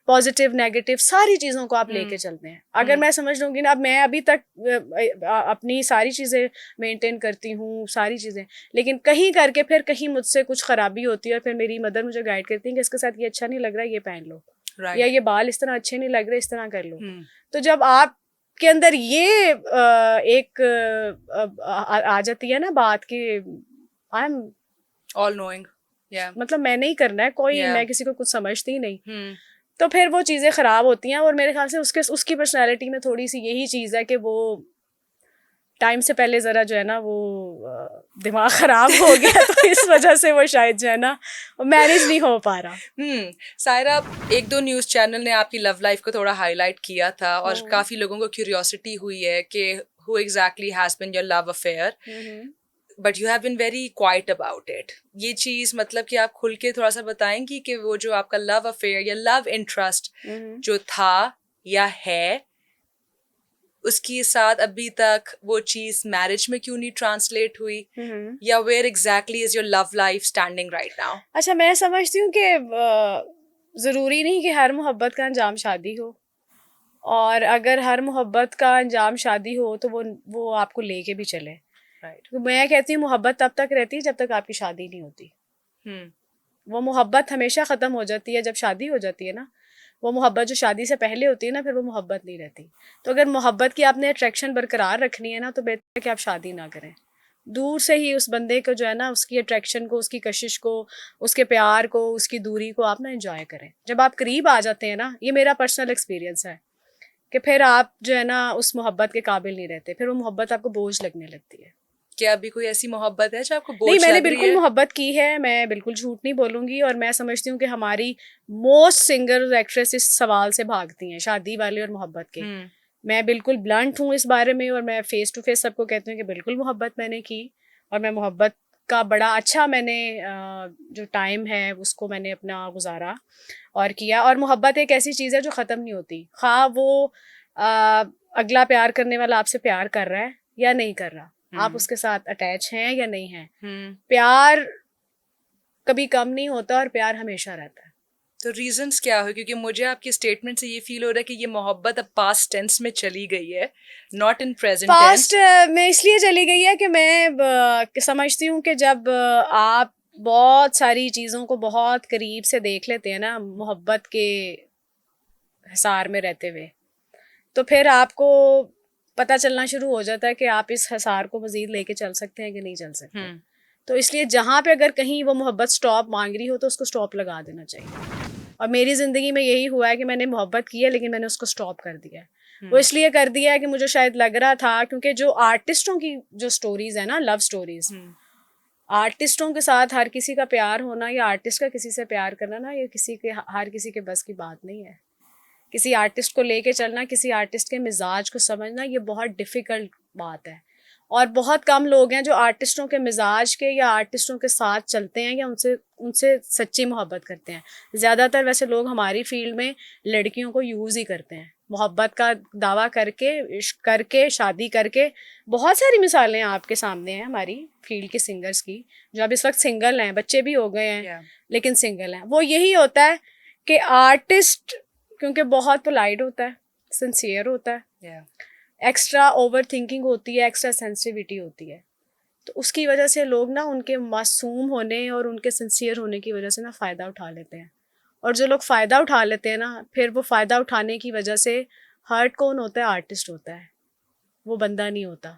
पॉजिटिव नेगेटिव सारी चीज़ों को आप लेके चलते हैं। अगर मैं समझ लूँगी ना, अब मैं अभी तक अपनी सारी चीज़ें मेंटेन करती हूँ, सारी चीज़ें, लेकिन कहीं करके फिर कहीं मुझसे कुछ खराबी होती है और फिर मेरी मदर मुझे गाइड करती है कि इसके साथ ये अच्छा नहीं लग रहा है, ये पहन लो, या ये बाल इस तरह अच्छे नहीं लग रहे, इस तरह कर लो। तो जब आप के अंदर ये एक आ जाती है ना बात कि आई एम ऑल नोइंग, मतलब मैं नहीं करना है कोई, मैं किसी को कुछ समझती ही नहीं, तो फिर वो चीज़ें ख़राब होती हैं। और मेरे ख्याल से उसकी पर्सनैलिटी में थोड़ी सी यही चीज़ है कि वो टाइम से पहले ज़रा जो है ना वो दिमाग ख़राब हो गया तो इस वजह से वो शायद जो है ना मैनेज नहीं हो पा रहा। सायरा, एक दो न्यूज़ चैनल ने आपकी लव लाइफ को थोड़ा हाईलाइट किया था और काफ़ी लोगों को क्यूरियोसिटी हुई है कि who exactly has been your love affair, but you have been very quite about it. ये चीज़ मतलब कि आप खुल के थोड़ा सा बताएंगी कि वो जो आपका लव अफेयर या लव इंटरेस्ट जो था या है, उसके साथ अभी तक वो चीज़ मैरिज में क्यों नहीं ट्रांसलेट हुई, या where exactly is your love life standing right now? अच्छा, मैं समझती हूँ कि ज़रूरी नहीं कि हर मोहब्बत का अंजाम शादी हो, और अगर हर मोहब्बत का अंजाम शादी हो तो वो आपको लेके भी चले। तो मैं कहती हूँ मोहब्बत तब तक रहती है जब तक आपकी शादी नहीं होती। वो मोहब्बत हमेशा ख़त्म हो जाती है जब शादी हो जाती है ना। वो मोहब्बत जो शादी से पहले होती है ना, फिर वो मोहब्बत नहीं रहती। तो अगर मोहब्बत की आपने अट्रैक्शन बरकरार रखनी है ना, तो बेहतर है कि आप शादी ना करें। दूर से ही उस बंदे को जो है ना, उसकी अट्रैक्शन को, उसकी कशिश को, उसके प्यार को, उसकी दूरी को आप ना एंजॉय करें। जब आप करीब आ जाते हैं ना, ये मेरा पर्सनल एक्सपीरियंस है कि फिर आप जो है ना उस मोहब्बत के काबिल नहीं रहते, फिर वो मोहब्बत आपको बोझ लगने लगती है। क्या अभी कोई ऐसी मोहब्बत है जो आपको बोझ नहीं, मैंने लग रही बिल्कुल है? मोहब्बत की है, मैं बिल्कुल झूठ नहीं बोलूँगी। और मैं समझती हूँ कि हमारी मोस्ट सिंगर एक्ट्रेस इस सवाल से भागती हैं, शादी वाले और मोहब्बत के। मैं बिल्कुल ब्लंट हूँ इस बारे में और मैं फेस टू फेस सबको कहती हूँ कि बिल्कुल मोहब्बत मैंने की, और मैं मोहब्बत का बड़ा अच्छा मैंने जो टाइम है उसको मैंने अपना गुजारा और किया। और मोहब्बत एक ऐसी चीज़ है जो ख़त्म नहीं होती, ख़ास वो अगला प्यार करने वाला आपसे प्यार कर रहा है या नहीं कर रहा, आप उसके साथ अटैच हैं या नहीं हैं। प्यार कभी कम नहीं होता और प्यार हमेशा रहता है। तो रीजंस क्या हो? क्योंकि मुझे आपके स्टेटमेंट से ये फील हो रहा है कि ये मोहब्बत अब पास्ट टेंस में चली गई है, not in present tense. Past में इसलिए चली गई है कि मैं समझती हूँ कि जब आप बहुत सारी चीज़ों को बहुत करीब से देख लेते हैं ना मोहब्बत के हिसार में रहते हुए, तो फिर आपको पता चलना शुरू हो जाता है कि आप इस हिसार को मज़ीद लेके चल सकते हैं कि नहीं चल सकते। तो इसलिए जहाँ पे अगर कहीं वो मोहब्बत स्टॉप मांग रही हो तो उसको स्टॉप लगा देना चाहिए। और मेरी ज़िंदगी में यही हुआ है कि मैंने मोहब्बत की है लेकिन मैंने उसको स्टॉप कर दिया है। वो इसलिए कर दिया है कि मुझे शायद लग रहा था, क्योंकि जो आर्टिस्टों की जो स्टोरीज़ है ना, लव स्टोरीज़, आर्टिस्टों के साथ हर किसी का प्यार होना या आर्टिस्ट का किसी से प्यार करना ना, ये हर किसी के बस की बात नहीं है। किसी आर्टिस्ट को लेके चलना, किसी आर्टिस्ट के मिजाज को समझना, ये बहुत डिफ़िकल्ट बात है। और बहुत कम लोग हैं जो आर्टिस्टों के मिजाज के या आर्टिस्टों के साथ चलते हैं या उनसे उनसे सच्ची मोहब्बत करते हैं। ज़्यादातर वैसे लोग हमारी फील्ड में लड़कियों को यूज़ ही करते हैं, मोहब्बत का दावा करके, इश्क करके, शादी करके। बहुत सारी मिसालें आपके सामने हैं हमारी फील्ड के सिंगर्स की, जो अब इस वक्त सिंगल हैं, बच्चे भी हो गए हैं लेकिन सिंगल हैं। वो यही होता है कि आर्टिस्ट क्योंकि बहुत पोलाइट होता है, सिंसियर होता है, एक्स्ट्रा ओवर थिंकिंग होती है, एक्स्ट्रा सेंसिटिविटी होती है, तो उसकी वजह से लोग ना उनके मासूम होने और उनके सिंसियर होने की वजह से ना फ़ायदा उठा लेते हैं। और जो लोग फ़ायदा उठा लेते हैं ना, फिर वो फ़ायदा उठाने की वजह से हर्ट कौन होता है? आर्टिस्ट होता है, वो बंदा नहीं होता।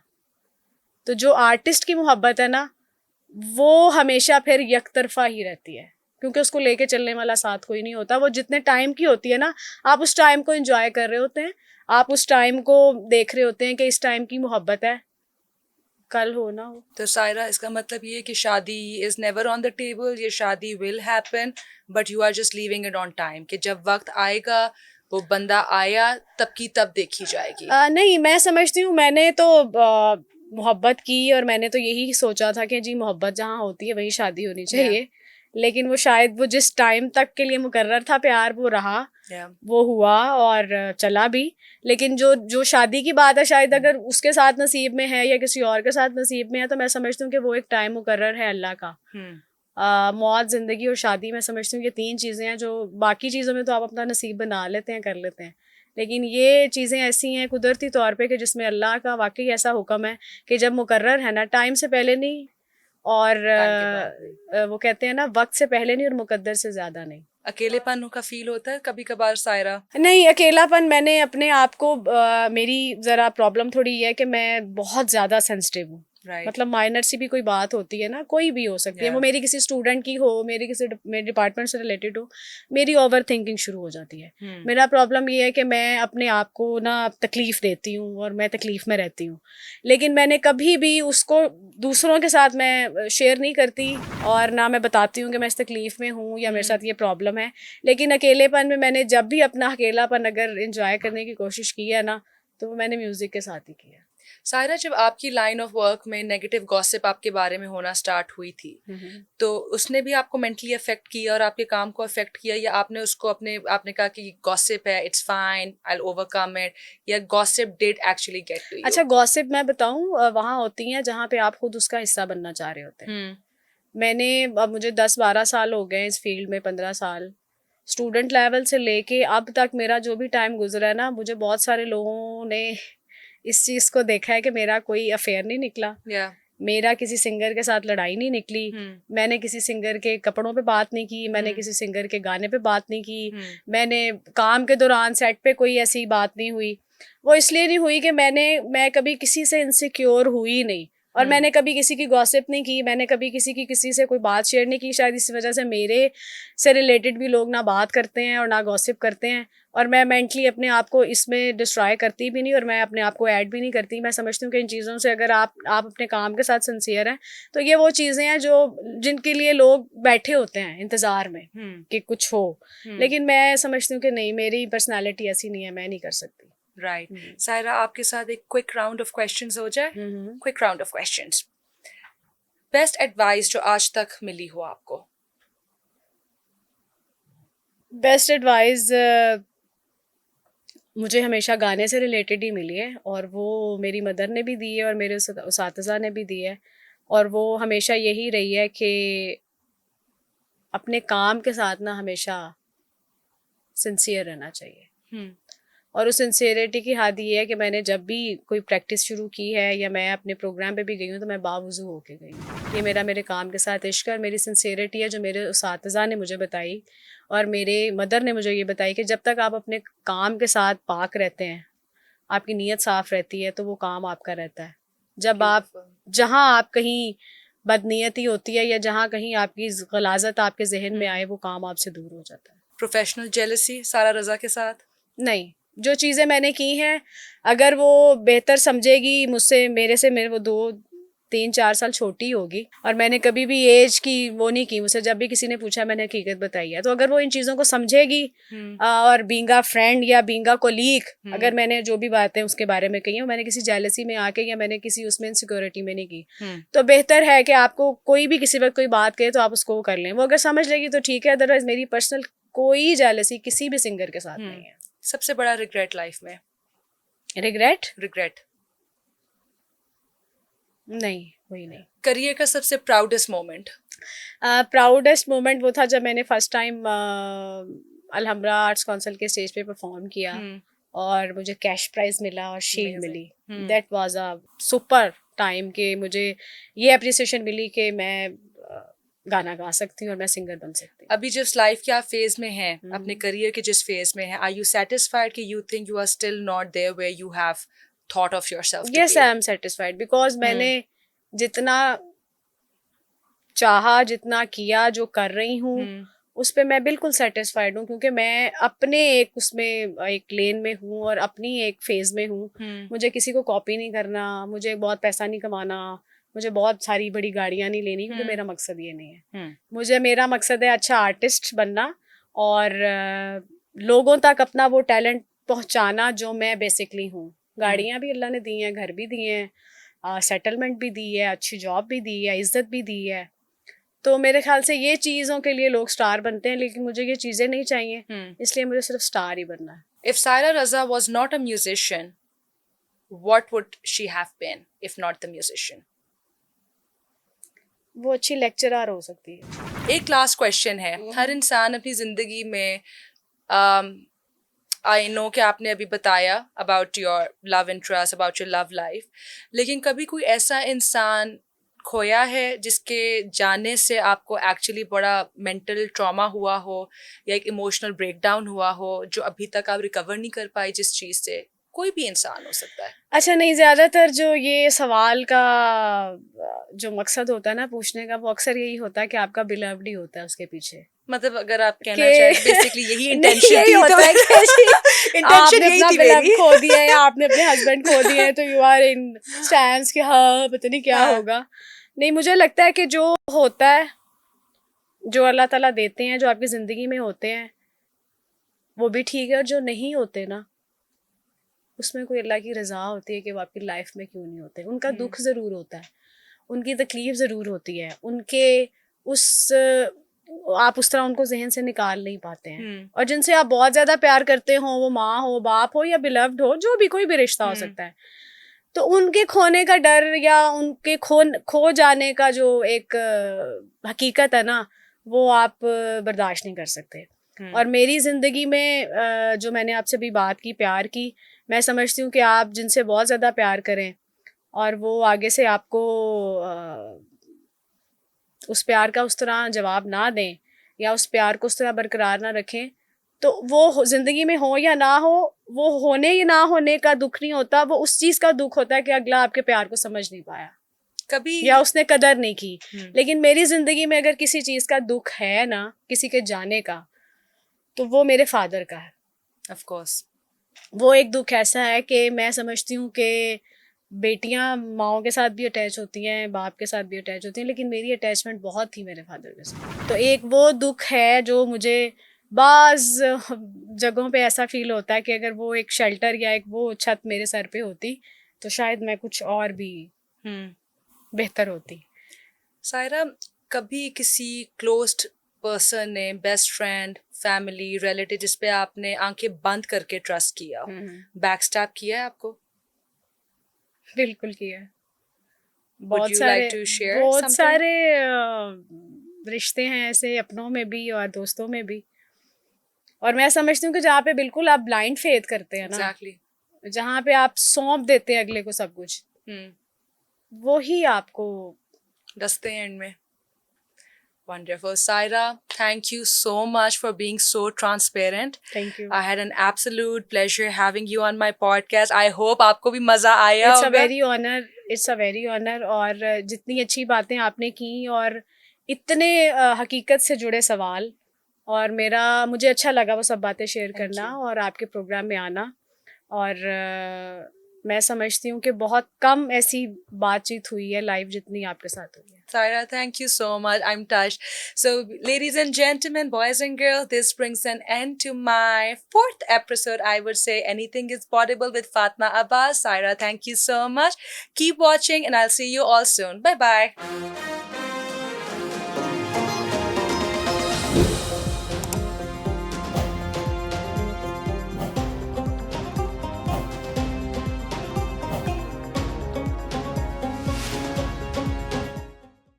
तो जो आर्टिस्ट की मोहब्बत है ना, वो हमेशा फिर यकतरफा ही रहती है, क्योंकि उसको लेके चलने वाला साथ कोई नहीं होता। वो जितने टाइम की होती है ना, आप उस टाइम को एंजॉय कर रहे होते हैं, आप उस टाइम को देख रहे होते हैं कि इस टाइम की मोहब्बत है, कल हो ना हो। तो सायरा, इसका मतलब ये है कि शादी is never on the table, ये शादी will happen but you are just leaving it on time, कि जब वक्त आएगा वो बंदा आया तब की तब देखी जाएगी। नहीं, मैं समझती हूँ, मैंने तो मोहब्बत की और मैंने तो यही सोचा था कि जी मोहब्बत जहाँ होती है वहीं शादी होनी चाहिए। लेकिन वो शायद वो जिस टाइम तक के लिए मुकर्रर था प्यार, वो रहा, वो हुआ और चला भी। लेकिन जो जो शादी की बात है, शायद अगर उसके साथ नसीब में है या किसी और के साथ नसीब में है, तो मैं समझती हूँ कि वो एक टाइम मुकर्रर है अल्लाह का। मौत, ज़िंदगी और शादी, मैं समझती हूँ ये 3 चीज़ें हैं, जो बाकी चीज़ों में तो आप अपना नसीब बना लेते हैं, कर लेते हैं, लेकिन ये चीज़ें ऐसी हैं कुदरती तौर पे कि जिसमें अल्लाह का वाकई ऐसा हुक्म है कि जब मुकर्रर है ना, टाइम से पहले नहीं, और वो कहते हैं ना, वक्त से पहले नहीं और मुकद्दर से ज़्यादा नहीं। अकेलेपन का फील होता है कभी कभार सायरा? नहीं, अकेलापन, मैंने अपने आप को मेरी ज़रा प्रॉब्लम थोड़ी ये है कि मैं बहुत ज़्यादा सेंसिटिव हूँ। मतलब माइनर सी भी कोई बात होती है ना, कोई भी हो सकती है, वो मेरी किसी स्टूडेंट की हो, मेरे डिपार्टमेंट से रिलेटेड हो, मेरी ओवर थिंकिंग शुरू हो जाती है। मेरा प्रॉब्लम ये है कि मैं अपने आप को ना तकलीफ़ देती हूँ और मैं तकलीफ़ में रहती हूँ, लेकिन मैंने कभी भी उसको दूसरों के साथ मैं शेयर नहीं करती और ना मैं बताती हूँ कि मैं इस तकलीफ़ में हूँ या मेरे साथ ये प्रॉब्लम है। लेकिन अकेलेपन में मैंने जब भी अपना अकेलापन अगर इंजॉय करने की कोशिश की है ना, तो वो मैंने म्यूज़िक के साथ ही किया। सायरा, जब आपकी लाइन ऑफ वर्क में नेगेटिव गॉसिप आपके बारे में होना स्टार्ट हुई थी, तो उसने भी आपको मेंटली अफेक्ट किया और आपके काम को अफेक्ट किया, या आपने उसको आपने कहा कि गॉसिप है, it's fine, I will overcome it, या gossip did actually get to you? अच्छा, गॉसिप मैं बताऊं, वहाँ होती हैं जहाँ पे आप खुद उसका हिस्सा बनना चाह रहे होते हैं। मैंने, अब मुझे 10-12 साल हो गए इस फील्ड में, 15 साल, स्टूडेंट लेवल से लेके अब तक मेरा जो भी टाइम गुजरा है ना, मुझे बहुत सारे लोगों ने इस चीज़ को देखा है कि मेरा कोई अफेयर नहीं निकला, मेरा किसी सिंगर के साथ लड़ाई नहीं निकली, मैंने किसी सिंगर के कपड़ों पे बात नहीं की, मैंने किसी सिंगर के गाने पे बात नहीं की, मैंने काम के दौरान सेट पे कोई ऐसी बात नहीं हुई। वो इसलिए नहीं हुई कि मैं कभी किसी से इनसिक्योर हुई नहीं, और मैंने कभी किसी की गॉसिप नहीं की, मैंने कभी किसी से कोई बात शेयर नहीं की। शायद इस वजह से मेरे से रिलेटेड भी लोग ना बात करते हैं और ना गॉसिप करते हैं, और मैं मेंटली अपने आप को इसमें डिस्ट्रॉय करती भी नहीं और मैं अपने आप को ऐड भी नहीं करती। मैं समझती हूँ कि इन चीज़ों से अगर आप अपने काम के साथ सिंसियर हैं, तो ये वो चीज़ें हैं जो जिनके लिए लोग बैठे होते हैं इंतज़ार में कि कुछ हो, लेकिन मैं समझती हूँ कि नहीं, मेरी पर्सनैलिटी ऐसी नहीं है, मैं नहीं कर सकती। राइट। सायरा, आपके साथ एक क्विक राउंड ऑफ क्वेश्चंस हो जाए। Quick round of questions. Best advice जो आज तक मिली हो आपको? बेस्ट एडवाइस मुझे हमेशा गाने से रिलेटेड ही मिली है, और वो मेरी मदर ने भी दी है और मेरे उसातिज़ा ने भी दी है, और वो हमेशा यही रही है कि अपने काम के साथ ना हमेशा सिंसियर रहना चाहिए। और उस सिंसियरिटी की हद ये है कि मैंने जब भी कोई प्रैक्टिस शुरू की है या मैं अपने प्रोग्राम पे भी गई हूँ, तो मैं बावजू होके गई हूँ। ये मेरे काम के साथ इश्क है और मेरी सिंसियरिटी है, जो मेरे उसातिज़ा ने मुझे बताई और मेरे मदर ने मुझे ये बताई कि जब तक आप अपने काम के साथ पाक रहते हैं, आपकी नीयत साफ़ रहती है, तो वो काम आपका रहता है। जब आप, जहाँ आप कहीं बदनीयती होती है या जहाँ कहीं आपकी गलाजत आपके जहन में आए, वो काम आपसे दूर हो जाता है। प्रोफेशनल जेलसी सारा रज़ा के साथ? नहीं, जो चीज़ें मैंने की हैं, अगर वो बेहतर समझेगी मुझसे, मेरे वो 2 3-4 साल छोटी होगी, और मैंने कभी भी एज की वो नहीं की। मुझसे जब भी किसी ने पूछा मैंने हकीकत बताई है। तो अगर वो इन चीज़ों को समझेगी और बीइंग अ फ्रेंड या बीइंग अ कोलीग, अगर मैंने जो भी बातें उसके बारे में कही है, मैंने किसी जेलसी में आके या मैंने किसी उसमें इनसिक्योरिटी में नहीं की, तो बेहतर है कि आपको कोई भी किसी वक्त कोई बात कहे तो आप उसको कर लें। वो अगर समझ लेगी तो ठीक है, अदरवाइज मेरी पर्सनल कोई जेलसी किसी भी सिंगर के साथ नहीं है। सबसे बड़ा रिग्रेट लाइफ में? रिग्रेट? रिग्रेट नहीं, वही नहीं। करियर का सबसे प्राउडेस्ट मोमेंट? प्राउडेस्ट मोमेंट वो था जब मैंने first time Alhamra arts council के स्टेज पे परफॉर्म किया और मुझे कैश प्राइज मिला और शील्ड मिली। That was a super time कि मुझे ये अप्रिसिएशन मिली कि मैं गाना गा सकती हूँ और मैं सिंगर बन सकती हूँ। अभी जिस लाइफ के आप फेज में हैं, अपने करियर के जिस फेज में हैं, आर यू सेटिस्फाइड कि you think you are still not there where you have thought of yourself? Yes, I am satisfied because मैंने जितना चाहा, जितना किया, जो कर रही हूँ उस पे मैं बिल्कुल सेटिस्फाइड हूँ, क्योंकि मैं अपने एक उसमें एक लेन में हूँ और अपनी एक फेज में हूँ। मुझे किसी को कॉपी नहीं करना, मुझे बहुत पैसा नहीं कमाना, मुझे बहुत सारी बड़ी गाड़ियाँ नहीं लेनी, क्योंकि मेरा मकसद ये नहीं है। मेरा मकसद है अच्छा आर्टिस्ट बनना और लोगों तक अपना वो टैलेंट पहुँचाना जो मैं बेसिकली हूँ। गाड़ियाँ भी अल्लाह ने दी हैं, घर भी दिए हैं, सेटलमेंट भी दी है, अच्छी जॉब भी दी है, इज्जत भी दी है। तो मेरे ख्याल से ये चीज़ों के लिए लोग स्टार बनते हैं, लेकिन मुझे ये चीज़ें नहीं चाहिए, इसलिए मुझे सिर्फ स्टार ही बनना है। If Saira Raza was not a musician, what would she have been if not the musician? वो अच्छी लेक्चरर हो सकती है। एक लास्ट क्वेश्चन है, हर इंसान अपनी जिंदगी में आई नो कि आपने अभी बताया about your love interest, about your love life, लेकिन कभी कोई ऐसा इंसान खोया है जिसके जाने से आपको एक्चुअली बड़ा मेंटल ट्रॉमा हुआ हो या एक इमोशनल ब्रेकडाउन हुआ हो जो अभी तक आप रिकवर नहीं कर पाए जिस चीज़ से? कोई भी इंसान हो सकता है। अच्छा, नहीं, ज़्यादातर जो ये सवाल का जो मकसद होता है ना पूछने का, वो अक्सर यही होता है कि आपका बिलव्ड ही होता है उसके पीछे। मतलब अगर आप कहना चाहें बेसिकली यही नहीं, इंटेंशन यही थी, होता है कि इंटेंशन आपने यही अपना थी बिलव्ड मेरी। खो दिया है या आपने अपने हस्बैंड खो दिए हैं, तो यू आर इन स्टैंड्स कि हाँ पता नहीं क्या होगा। नहीं, मुझे लगता है कि जो होता है, जो अल्लाह ताला देते हैं, जो आपकी ज़िंदगी में होते हैं, वो भी ठीक है, और जो नहीं होते ना, उसमें कोई अल्लाह की रज़ा होती है कि वो आपकी लाइफ में क्यों नहीं होते। उनका दुख ज़रूर होता है, उनकी तकलीफ ज़रूर होती है, उनके उस आप उस तरह उनको जहन से निकाल नहीं पाते हैं। और जिनसे आप बहुत ज़्यादा प्यार करते हो, वो माँ हो, बाप हो या बिलव्ड हो, जो भी कोई भी रिश्ता हो सकता है, तो उनके खोने का डर या उनके खो जाने का जो एक हकीकत है ना, वो आप बर्दाश्त नहीं कर सकते। और मेरी ज़िंदगी में जो मैंने आपसे भी बात की प्यार की, मैं समझती हूँ कि आप जिनसे बहुत ज़्यादा प्यार करें और वो आगे से आपको उस प्यार का उस तरह जवाब ना दें या उस प्यार को उस तरह बरकरार ना रखें, तो वो ज़िंदगी में हो या ना हो, वो होने या ना होने का दुख नहीं होता, वो उस चीज़ का दुख होता है कि अगला आपके प्यार को समझ नहीं पाया कभी या उसने कदर नहीं की। लेकिन मेरी ज़िंदगी में अगर किसी चीज़ का दुख है ना, किसी के जाने का, तो वो मेरे फादर का है। ऑफ कोर्स वो एक दुख ऐसा है कि मैं समझती हूँ कि बेटियां माओ के साथ भी अटैच होती हैं, बाप के साथ भी अटैच होती हैं, लेकिन मेरी अटैचमेंट बहुत थी मेरे फादर के साथ। तो एक वो दुख है जो मुझे बाज़ जगहों पे ऐसा फील होता है कि अगर वो एक शेल्टर या एक वो छत मेरे सर पे होती तो शायद मैं कुछ और भी बेहतर होती। सायरा, कभी किसी क्लोज्ड पर्सन ने, बेस्ट फ्रेंड, फैमिली, रिलेटिव, जिस पे आपने आंखें बंद करके ट्रस्ट किया हो, बैकस्टैब किया है आपको? बिल्कुल किया है। Would you like to share बहुत something? सारे रिश्ते हैं ऐसे, अपनों में भी और दोस्तों में भी। और मैं समझती हूँ कि जहाँ पे बिल्कुल आप ब्लाइंड फेथ करते हैं ना, Exactly. जहाँ पे आप सौंप देते हैं अगले को सब कुछ, वो ही आपको डसते हैं एंड में। Wonderful. Saira, thank you so much for being so transparent. Thank you. I had an absolute pleasure having you on my podcast. I hope आपको भी मजा आया It's a होगा। very honor. It's a very honor. और जितनी अच्छी बातें आपने की और इतने हकीकत से जुड़े सवाल, और मुझे अच्छा लगा वो सब बातें शेयर करना और आपके प्रोग्राम में आना। और मैं समझती हूँ कि बहुत कम ऐसी बातचीत हुई है लाइव जितनी आपके साथ हुई है। Saira, thank you so much. I'm touched. So, ladies and gentlemen, boys and girls, this brings an end to my fourth episode. I would say anything is possible with Fatma Abbas. Saira, thank you so much. Keep watching, and I'll see you all soon. Bye bye.